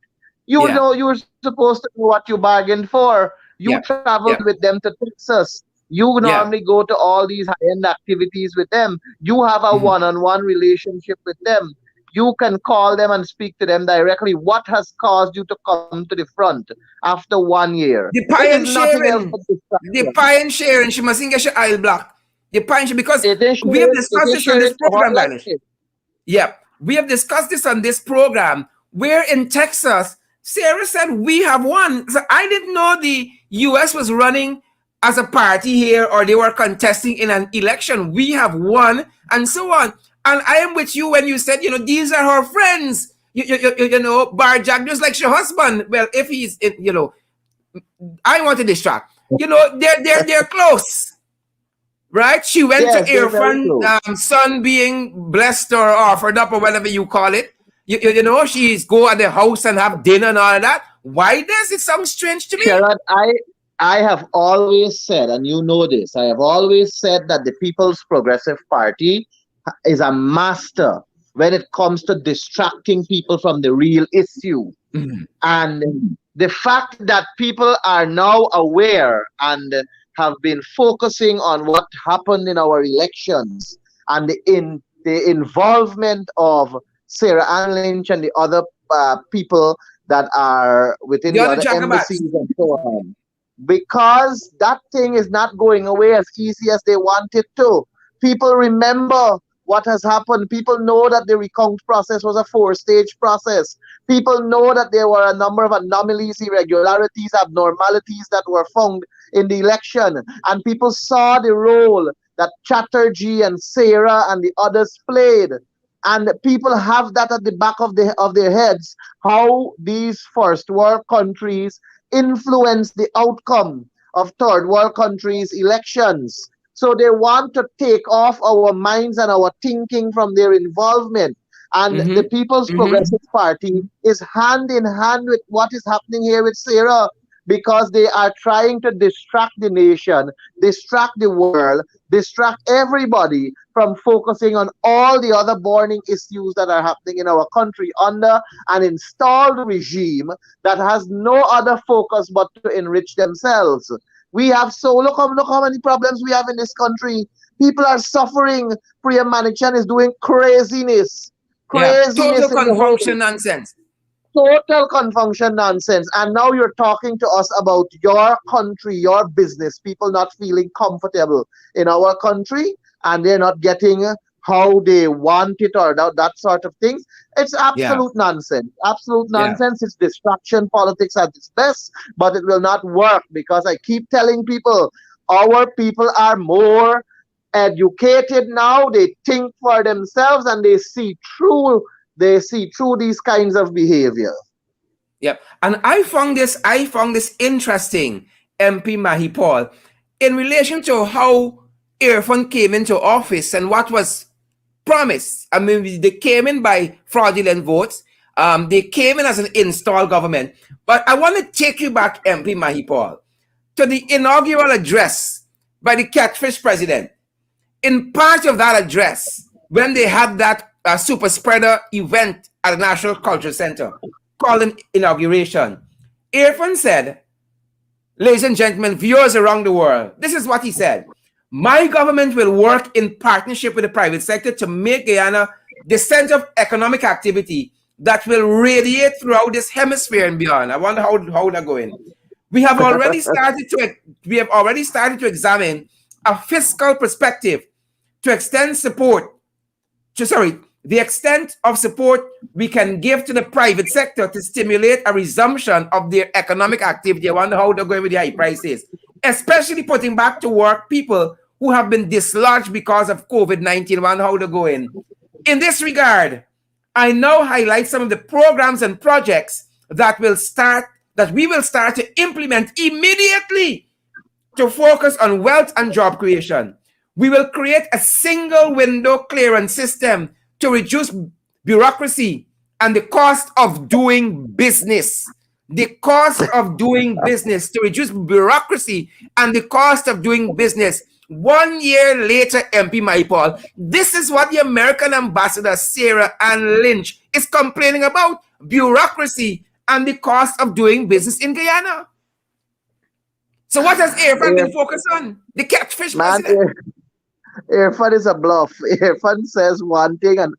You know, you were supposed to know what you bargained for. You traveled with them to Texas. You normally go to all these high-end activities with them. You have a one-on-one relationship with them. You can call them and speak to them directly. What has caused you to come to the front after 1 year? The pie and sharing. She mustn't get your aisle block. The pie and sharing, because we have discussed this on this program, Ganesh. Yeah, we have discussed this on this program, where in Texas, Sarah said, we have won. So I didn't know the US was running as a party here or they were contesting in an election. We have won and so on. And I am with you when you said, these are her friends. Barjack, just like your husband. Well, if he's, I want to distract. They're close. Right? She went Yes, to they're very Irfan's son being blessed or offered up or whatever you call it. She's go at the house and have dinner and all of that. Why does it sound strange to me? Sharon, I have always said, and you know this, I have always said that the People's Progressive Party is a master when it comes to distracting people from the real issue. Mhm. And the fact that people are now aware and have been focusing on what happened in our elections and the involvement of Sarah Ann Lynch and the other people that are within The the other other Jacobats. embassies and so on. Because that thing is not going away as easy as they want it to. People remember what has happened. People know that the recount process was a four-stage process. People know that there were a number of anomalies, irregularities, abnormalities that were found in the election. And people saw the role that Chatterjee and Sarah and the others played. And people have that at the back of their heads, how these first world countries influence the outcome of third world countries' elections. So they want to take off our minds and our thinking from their involvement. And the People's Progressive Party is hand in hand with what is happening here with Sarah, because they are trying to distract the nation, distract the world, distract everybody from focusing on all the other burning issues that are happening in our country under an installed regime that has no other focus but to enrich themselves. We have look how many problems we have in this country. People are suffering. Priya Manichan is doing craziness. Yeah. Total Craziness in the whole confunction nonsense. total confunction nonsense. And now you're talking to us about your country, your business, people not feeling comfortable in our country and they're not getting how they want it or that sort of things. It's Yeah. absolute nonsense. Absolute Yeah. nonsense. It's distraction politics at its best, but it will not work because I keep telling people our people are more educated now. They think for themselves and they see through these kinds of behavior. Yep. And I found this interesting, MP Mahipail, in relation to how Irfan came into office and what was promised. I mean, they came in by fraudulent votes. They came in as an installed government. But I want to take you back, MP Mahipail, to the inaugural address by the catfish president. In part of that address, when they had that super spreader event at the National Cultural Center called an inauguration, Irfan said, ladies and gentlemen, viewers around the world, this is what he said. My government will work in partnership with the private sector to make Guyana the center of economic activity that will radiate throughout this hemisphere and beyond. I wonder how they're going. We have already started to examine a fiscal perspective to extend support the extent of support we can give to the private sector to stimulate a resumption of their economic activity. I wonder how they're going with the high prices, especially putting back to work people who have been dislodged because of COVID-19. I wonder how they're going. In this regard, I now highlight some of the programs and projects that we will start to implement immediately to focus on wealth and job creation. We will create a single window clearance system to reduce bureaucracy and the cost of doing business. The cost of doing business, to reduce bureaucracy and the cost of doing business. 1 year later, MP Mahipail, this is what the American ambassador, Sarah Ann Lynch, is complaining about: bureaucracy and the cost of doing business in Guyana. So what has Irfan been focused on? The catfish president. Irfan is a bluff. Irfan says one thing and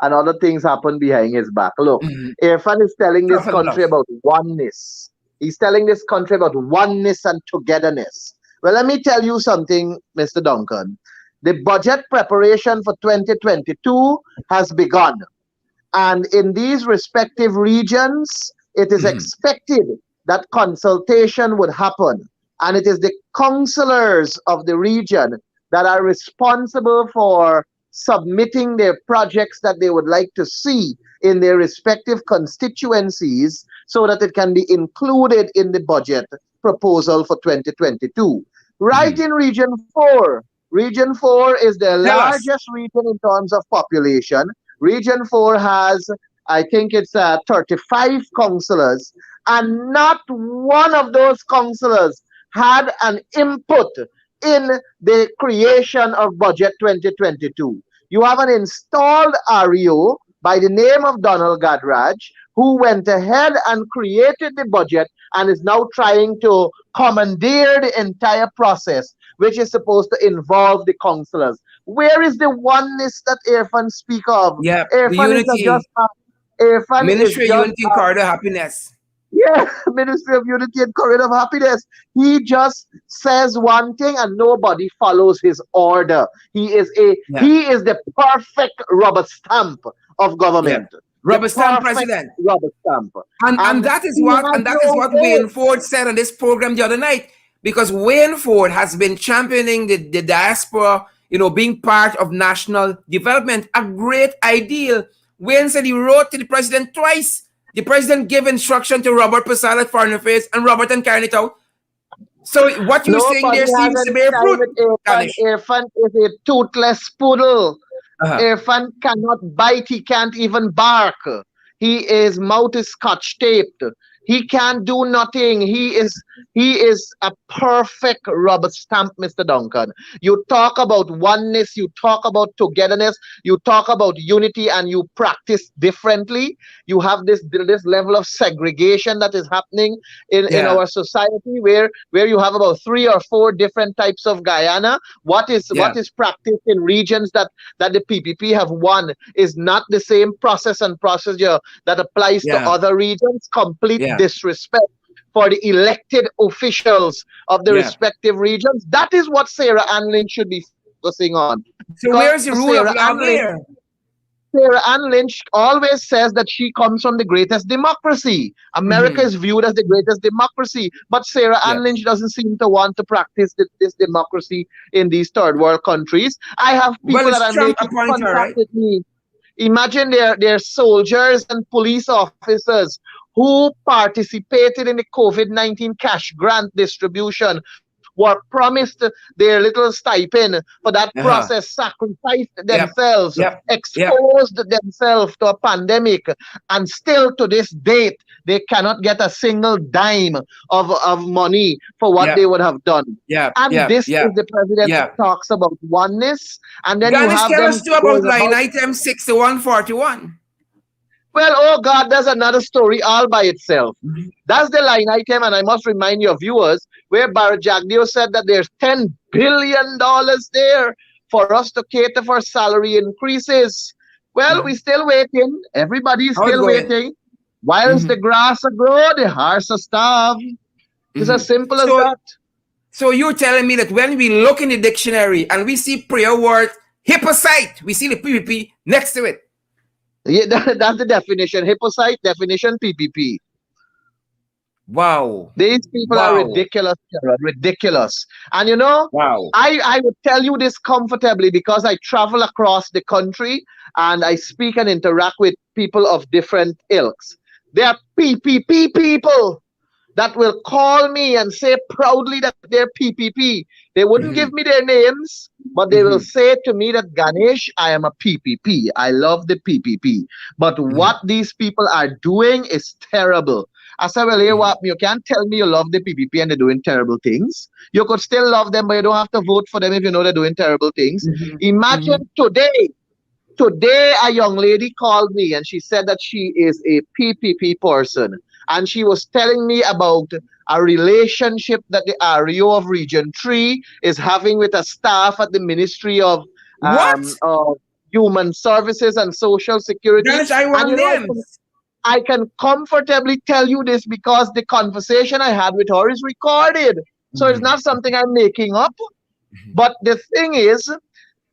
other things happen behind his back. Look, Irfan is telling this country about oneness. He's telling this country about oneness and togetherness. Well, let me tell you something, Mr. Duncan. The budget preparation for 2022 has begun. And in these respective regions, it is expected that consultation would happen. And it is the councillors of the region that are responsible for submitting their projects that they would like to see in their respective constituencies so that it can be included in the budget proposal for 2022. Right in Region 4. Region 4 is the Tell us. largest region in terms of population. Region 4 has, I think it's 35 councillors, and not one of those councillors had an input in the creation of Budget 2022. You have an installed REO by the name of Donald Gadraj, who went ahead and created the budget and is now trying to commandeer the entire process, which is supposed to involve the councillors. Where is the oneness that Irfan speak of? Yeah, the Irfan is unity. just Irfan Ministry is of just Unity and Corridor Happiness. yeah, Ministry of Unity and Corridor of Happiness. He just says one thing and nobody follows his order. He is the perfect rubber stamp of government. Yeah. Rubber stamp Perfect president. Rubber stamp. And that is what Wayne Ford said on this program the other night. Because Wayne Ford has been championing the diaspora, being part of national development, a great ideal. Wayne said he wrote to the president twice. The president gave instruction to Robert Prasad at Foreign Affairs, and Robert and carrying it out. So what you're saying there seems to bear fruit. Irfan is a toothless poodle. Irfan cannot bite. He can't even bark. His mouth is scotch taped. He can't do nothing. He is a perfect rubber stamp, Mr. Duncan. You talk about oneness, you talk about togetherness, you talk about unity, and you practice differently. You have this level of segregation that is happening in our society, where you have about 3 or 4 different types of Guyana. What is practiced in regions that the PPP have won is not the same process and procedure that applies to other regions. Complete disrespect for the elected officials of the respective regions. That is what Sarah Ann Lynch should be focusing on. So where's the rule of law there? Sarah Ann Lynch always says that she comes from the greatest democracy. America is viewed as the greatest democracy, but Sarah Ann Lynch doesn't seem to want to practice this democracy in these third world countries. I have people that are making contact with me. Imagine their soldiers and police officers who participated in the COVID-19 cash grant distribution, were promised their little stipend for that process, sacrificed themselves, exposed themselves to a pandemic, and still to this date, they cannot get a single dime of money for what they would have done. This is the president that talks about oneness, and then Ganesh, you have tell them us too about line item 6141. Well, oh God, there's another story all by itself. That's the line item, and I must remind your viewers, where Bharat Jagdeo said that there's $10 billion there for us to cater for salary increases. Well, we're still waiting. Everybody's still waiting. Whilst the grass grow, the horse starve. It's as simple as that. So you're telling me that when we look in the dictionary and we see Priya word hippocyte, we see the PPP next to it. Yeah, that's the definition. Hippocyte definition PPP. Wow. These people are ridiculous, ridiculous. And you know, I would tell you this comfortably because I travel across the country and I speak and interact with people of different ilks. There are PPP people that will call me and say proudly that they're PPP. They wouldn't give me their names, but they will say to me that, Ganesh, I am a PPP. I love the PPP. But what these people are doing is terrible. I said, well, you can't tell me you love the PPP and they're doing terrible things. You could still love them, but you don't have to vote for them if you know they're doing terrible things. Imagine today, a young lady called me and she said that she is a PPP person. And she was telling me about a relationship that the REO of Region 3 is having with a staff at the Ministry of Human Services and Social Security. Ganesh, I want names. I can comfortably tell you this because the conversation I had with her is recorded. So it's not something I'm making up. But the thing is,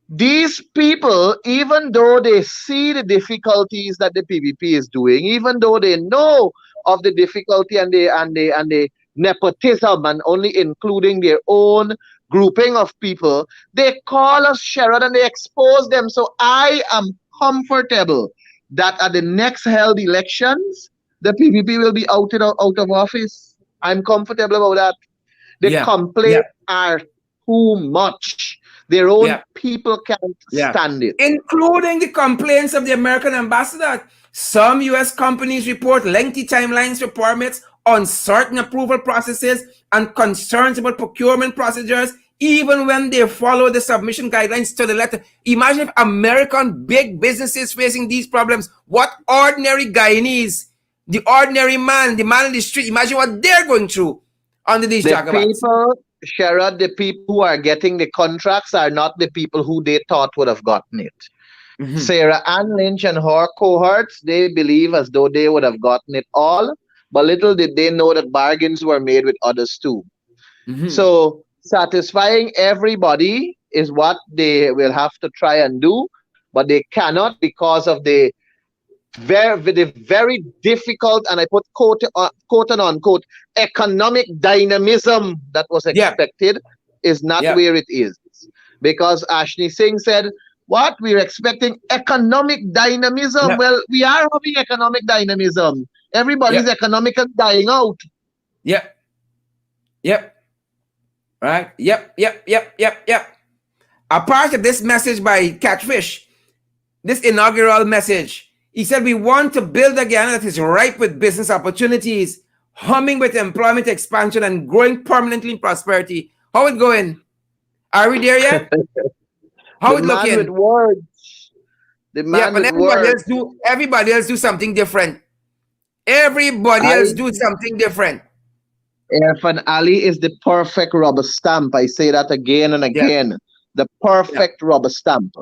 these people, even though they see the difficulties that the PPP is doing, even though they know of the difficulty and the nepotism, and only including their own grouping of people, they call us Sherrod and they expose them. So I am comfortable that at the next held elections, the PPP will be out of office. I'm comfortable about that. The complaints are too much. Their own people can't stand it. Including the complaints of the American ambassador. Some U.S. companies report lengthy timelines for permits, uncertain approval processes, and concerns about procurement procedures, even when they follow the submission guidelines to the letter. Imagine if American big businesses facing these problems. What ordinary Guyanese, the ordinary man, the man in the street, imagine what they're going through under these jagabats. Sherrod, the people who are getting the contracts are not the people who they thought would have gotten it. Sarah Ann Lynch and her cohorts, they believe as though they would have gotten it all, but little did they know that bargains were made with others too. So satisfying everybody is what they will have to try and do, but they cannot because of the very difficult, and I put quote and unquote, economic dynamism that was expected is not where it is. Because Ashley Singh said, what? We're expecting economic dynamism. Well, we are having economic dynamism. Everybody's economically dying out. Right? A part of this message by Catfish, this inaugural message, he said, we want to build a Guyana that is ripe with business opportunities, humming with employment expansion and growing permanently in prosperity. How it going? Are we there yet? How it looking? With words. The man with words. Everybody else do something different. Everybody else do something different. Irfan Ali is the perfect rubber stamp. I say that again and again. The perfect rubber stamp.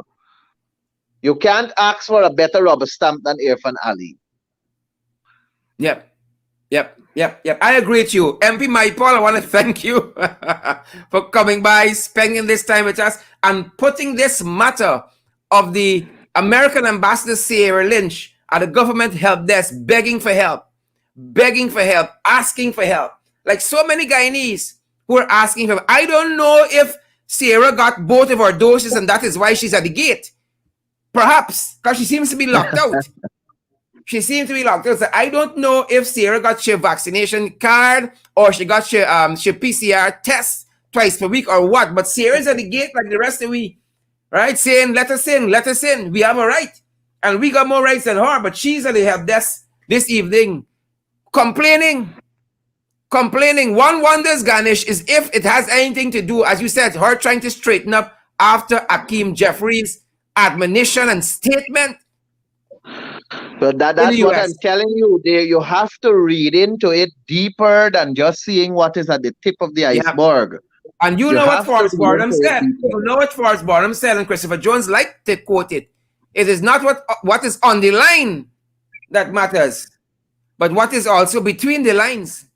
You can't ask for a better rubber stamp than Irfan Ali. Yep. I agree with you. MP Mahipail, I want to thank you for coming by, spending this time with us, and putting this matter of the American ambassador Sarah Lynch at the government help desk, begging for help, asking for help. Like so many Guyanese who are asking for help. I don't know if Sarah got both of her doses and that is why she's at the gate. Perhaps, because she seems to be locked out. So I don't know if Sarah got her vaccination card or she got her PCR test twice per week or what. But Sarah's at the gate like the rest of we, right? Saying, let us in. We have a right. And we got more rights than her. But she's at the help desk this evening complaining. One wonders, Ganesh, is if it has anything to do, as you said, her trying to straighten up after Akeem Jeffries' admonition and statement. So that's what I'm telling you. You have to read into it deeper than just seeing what is at the tip of the iceberg. And you know what Forrest Burnham said. You know what Forrest Burnham said, and Christopher Jones liked to quote it. It is not what is on the line that matters, but what is also between the lines.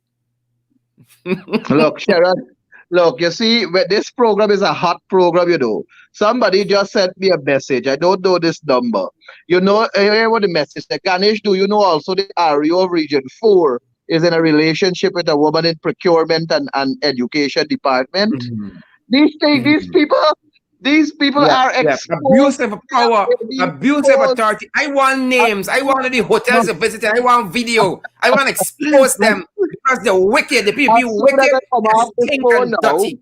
Look, Sharon. Look, you see, this program is a hot program, you know. Somebody just sent me a message. I don't know this number. You know, here what the message said. Ganesh, do you know also the REO of Region 4 is in a relationship with a woman in procurement and education department? These people are abuse of power, abuse of authority. I want names. I want the hotels to visit. I want video. I want to expose them because they're wicked. The people wicked, dirty.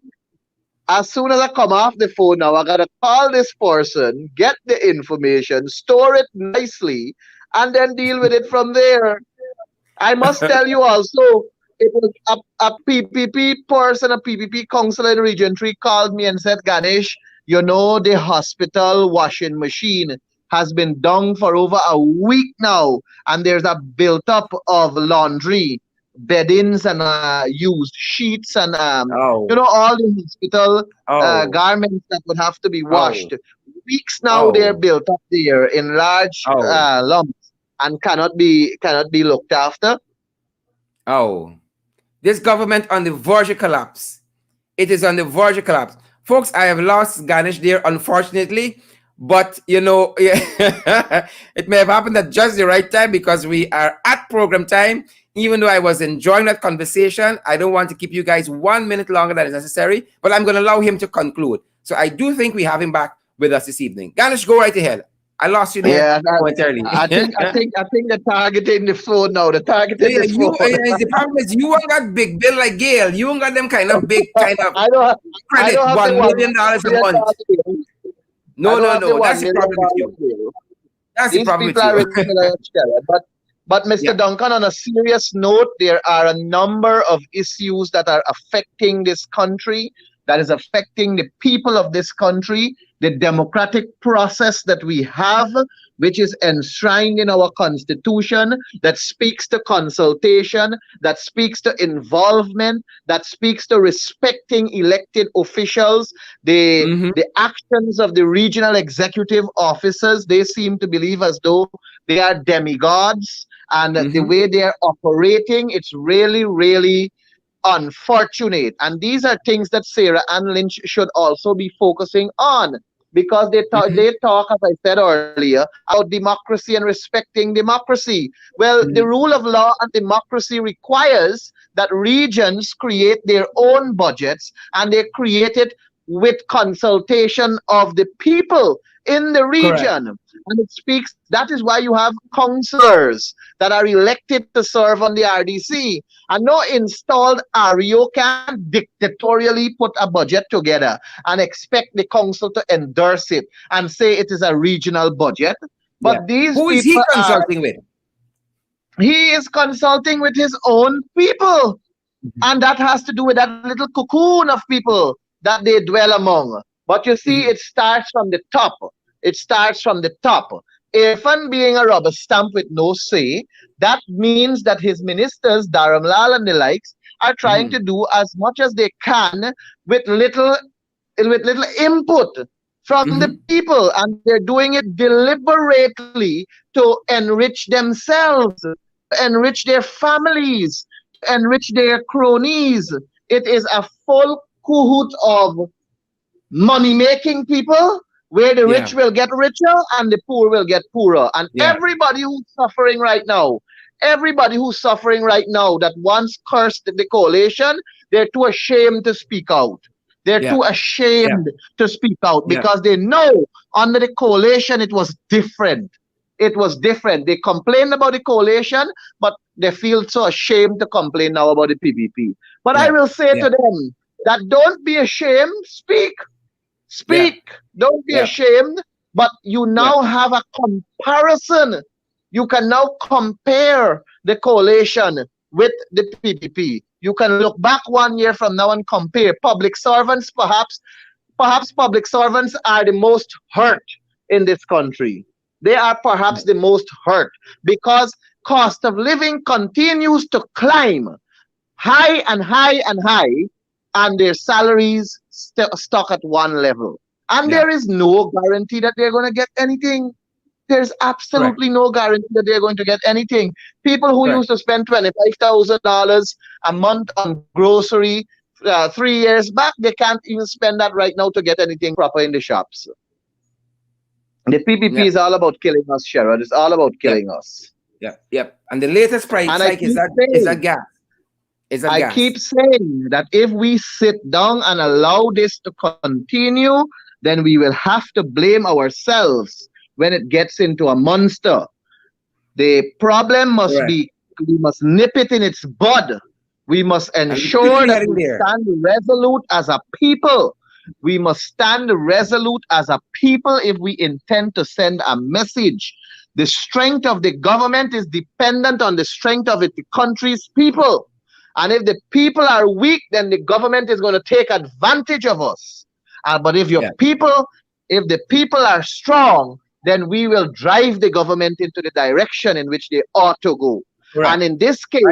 As soon as I come off the phone now, I gotta call this person, get the information, store it nicely, and then deal with it from there. I must tell you also, it was a PPP person, a PPP counselor in Region 3 called me and said, Ganesh, you know, the hospital washing machine has been down for over a week now, and there's a built-up of laundry, beddings, and used sheets, and you know, all the hospital garments that would have to be washed. Weeks now they're built up there in large lumps and cannot be looked after. This government on the verge of collapse. It is on the verge of collapse. Folks, I have lost Ganesh there, unfortunately, But it may have happened at just the right time because we are at program time. Even though I was enjoying that conversation, I don't want to keep you guys 1 minute longer than is necessary, but I'm going to allow him to conclude. So I do think we have him back with us this evening. Ganesh, go right ahead. I lost you there momentarily. I think they're targeting the phone now. They're targeting the phone. The problem is you ain't got big bill like Gail. You ain't got them kind of big kind of credit, $1 million a month. No. That's the problem with you. That's the problem with you. But Mr. Duncan, on a serious note, there are a number of issues that are affecting this country, that is affecting the people of this country, the democratic process that we have, which is enshrined in our constitution, that speaks to consultation, that speaks to involvement, that speaks to respecting elected officials. The actions of the regional executive officers, they seem to believe as though they are demigods, and the way they are operating, it's really, really unfortunate. And these are things that Sarah and Lynch should also be focusing on, because they talk, as I said earlier, about democracy and respecting democracy. Well, the rule of law and democracy requires that regions create their own budgets, and they create it with consultation of the people in the region. Correct. And it speaks, that is why you have councillors that are elected to serve on the RDC. And no installed REO can dictatorially put a budget together and expect the council to endorse it and say it is a regional budget. But these Who is he consulting with? He is consulting with his own people. And that has to do with that little cocoon of people that they dwell among. But you see, it starts from the top. It starts from the top. Irfan being a rubber stamp with no say, that means that his ministers, Dharamlal and the likes, are trying to do as much as they can with little input from the people, and they're doing it deliberately to enrich themselves, to enrich their families, to enrich their cronies. It is a full cahoot of money-making people, where the rich will get richer and the poor will get poorer. And everybody who's suffering right now that once cursed the coalition, they're too ashamed to speak out. They're too ashamed to speak out because they know under the coalition it was different. It was different. They complained about the coalition, but they feel so ashamed to complain now about the PPP. But I will say to them that don't be ashamed, speak. Speak. Don't be ashamed, but you now have a comparison. You can now compare the coalition with the PPP. You can look back 1 year from now and compare. Public servants, perhaps public servants are the most hurt in this country. They are perhaps the most hurt because cost of living continues to climb high and high and high, and their salaries stuck at one level. And there is no guarantee that they're going to get anything. There's absolutely no guarantee that they're going to get anything. People who used to spend $25,000 a month on grocery 3 years back, they can't even spend that right now to get anything proper in the shops. The PPP is all about killing us, Sherrod. It's all about killing us. And the latest price hike is that gas. I keep saying that if we sit down and allow this to continue, then we will have to blame ourselves when it gets into a monster. The problem must be, we must nip it in its bud. We must ensure that we stand resolute as a people. We must stand resolute as a people if we intend to send a message. The strength of the government is dependent on the strength of the country's people. And if the people are weak, then the government is going to take advantage of us. But if the people are strong, then we will drive the government into the direction in which they ought to go. And in this case,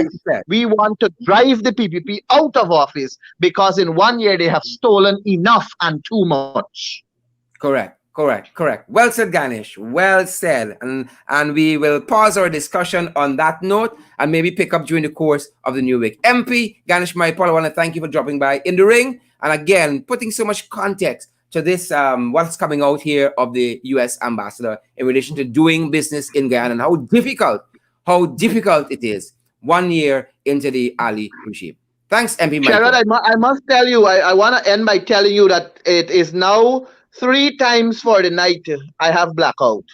we want to drive the PPP out of office because in 1 year they have stolen enough and too much. Correct. Well said, Ganesh. Well said. And we will pause our discussion on that note and maybe pick up during the course of the new week. MP Ganesh Mahipail, I want to thank you for dropping by in the ring and again putting so much context to this what's coming out here of the U.S. ambassador in relation to doing business in Guyana and how difficult it is 1 year into the Ali regime. Thanks, MP Sherrod, Michael. I must tell you, I want to end by telling you that it is now 3 times for the night I have blackout.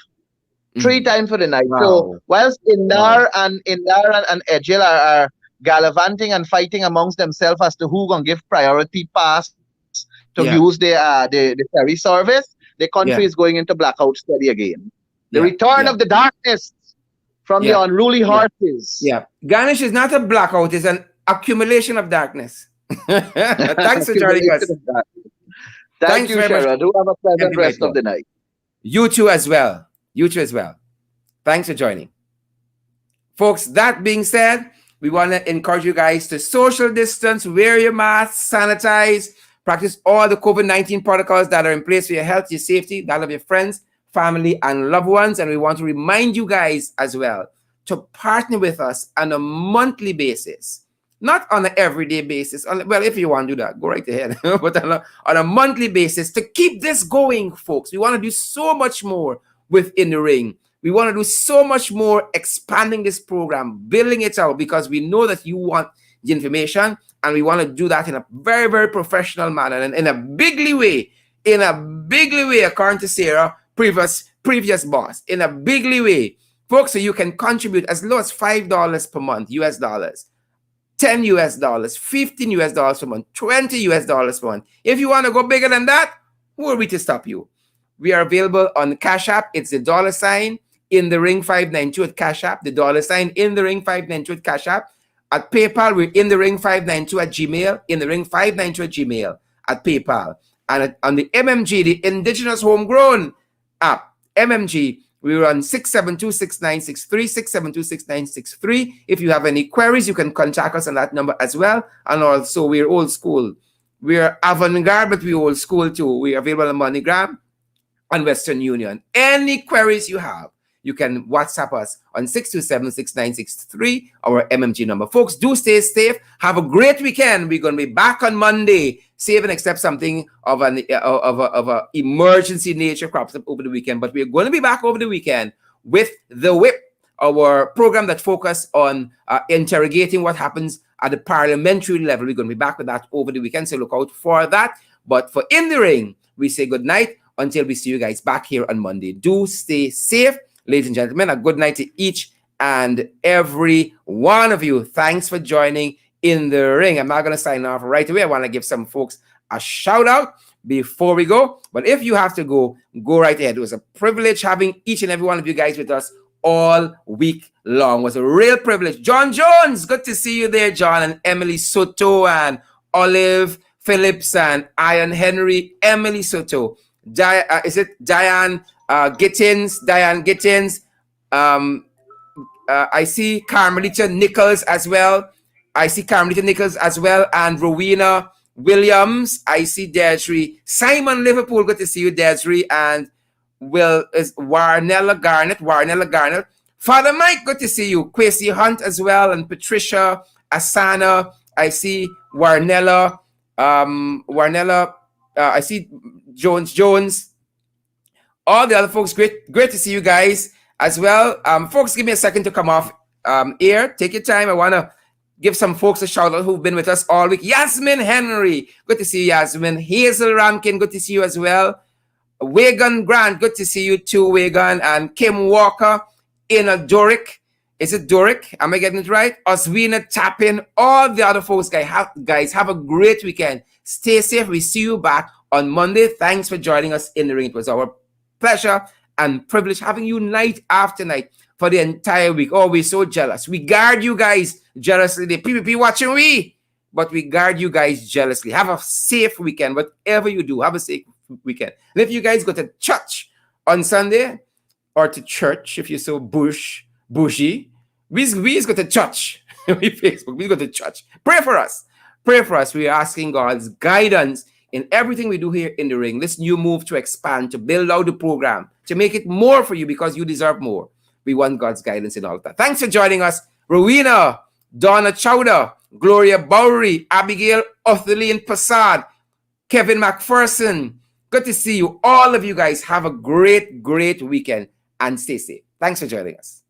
3 times for the night. So Wow. whilst Wow. Indar and Ejil are gallivanting and fighting amongst themselves as to who gonna give priority pass to use Yeah. the ferry service, the country is Yeah. going into blackout study again. The Yeah. return Yeah. of the darkness from the Yeah. unruly Yeah. horses. Yeah. Ganesh is not a blackout, it's an accumulation of darkness. Thanks for joining Accumulation us. of darkness. Thank Thanks you, very much, Sherrod. Do have a pleasant MP rest of Michael. the night. You too as well. You too as well. Thanks for joining. Folks, that being said, we want to encourage you guys to social distance, wear your masks, sanitize, practice all the COVID-19 protocols that are in place for your health, your safety, that of your friends, family, and loved ones. And we want to remind you guys as well to partner with us on a monthly basis, not on an everyday basis. Well, if you want to do that, go right ahead. But on a monthly basis to keep this going, folks. We want to do so much more within the ring. We want to do so much more expanding this program, building it out, because we know that you want the information, and we want to do that in a very, very professional manner and in a bigly way, according to Sarah, previous boss, in a bigly way. Folks, so you can contribute as low as $5 per month, US dollars, $10 US, $15 US per month, $20 US per month. If you want to go bigger than that, who are we to stop you? We are available on Cash App. It's the $ in the ring 592 at Cash App, the $ in the ring 592 at Cash App. At PayPal, we're in the ring 592 at Gmail, in the ring 592 at Gmail at PayPal. And on the MMG, the Indigenous Homegrown app, MMG, we run 672-6963, 672-6963. If you have any queries, you can contact us on that number as well. And also, we're old school. We're avant-garde, but we're old school too. We're available on MoneyGram and Western Union. Any queries you have, you can WhatsApp us on 627-6963, our MMG number. Folks, do stay safe. Have a great weekend. We're going to be back on Monday, save and accept something of an emergency nature crops up over the weekend. But we're going to be back over the weekend with The Whip, our program that focuses on interrogating what happens at the parliamentary level. We're going to be back with that over the weekend, so look out for that. But for In the Ring, we say good night until we see you guys back here on Monday. Do stay safe. Ladies and gentlemen, a good night to each and every one of you. Thanks for joining In the Ring. I'm not going to sign off right away. I want to give some folks a shout out before we go. But if you have to go, go right ahead. It was a privilege having each and every one of you guys with us all week long. It was a real privilege. John Jones, good to see you there, John, and Emily Soto and Olive Phillips and Ian Henry, Emily Soto. Is it Diane Gittins? Diane Gittins. I see Carmelita Nichols as well. And Rowena Williams. I see Deirdre. Simon Liverpool, good to see you, Deirdre. And is Warnella Garnett. Father Mike, good to see you. Quasi Hunt as well. And Patricia Asana. I see Warnella. I see Jones. All the other folks, great to see you guys as well. Folks, give me a second to come off air. Take your time. I want to give some folks a shout out who've been with us all week. Yasmin Henry, good to see you, Yasmin. Hazel Rankin, good to see you as well. Wagan Grant, good to see you too, Wagan. And Kim Walker, Ina Doric. Is it Doric? Am I getting it right? Oswina Tapin, all the other folks, guys, have a great weekend. Stay safe. We see you back on Monday. Thanks for joining us in the ring. It was our pleasure and privilege having you night after night for the entire week. Oh, we're so jealous. We guard you guys jealously. The PPP watching we, but we guard you guys jealously. Have a safe weekend. Whatever you do, have a safe weekend. And if you guys go to church on Sunday, or to church, if you're so bougie, we go to church. We Facebook, we go to church. Pray for us. We are asking God's guidance in everything we do here in the ring. This new move to expand, to build out the program, to make it more for you because you deserve more. We want God's guidance in all of that. Thanks for joining us. Rowena, Donna Chowder, Gloria Bowery, Abigail Otheline Passad, Kevin McPherson, Good to see you. All of you guys have a great, great weekend and stay safe. Thanks for joining us.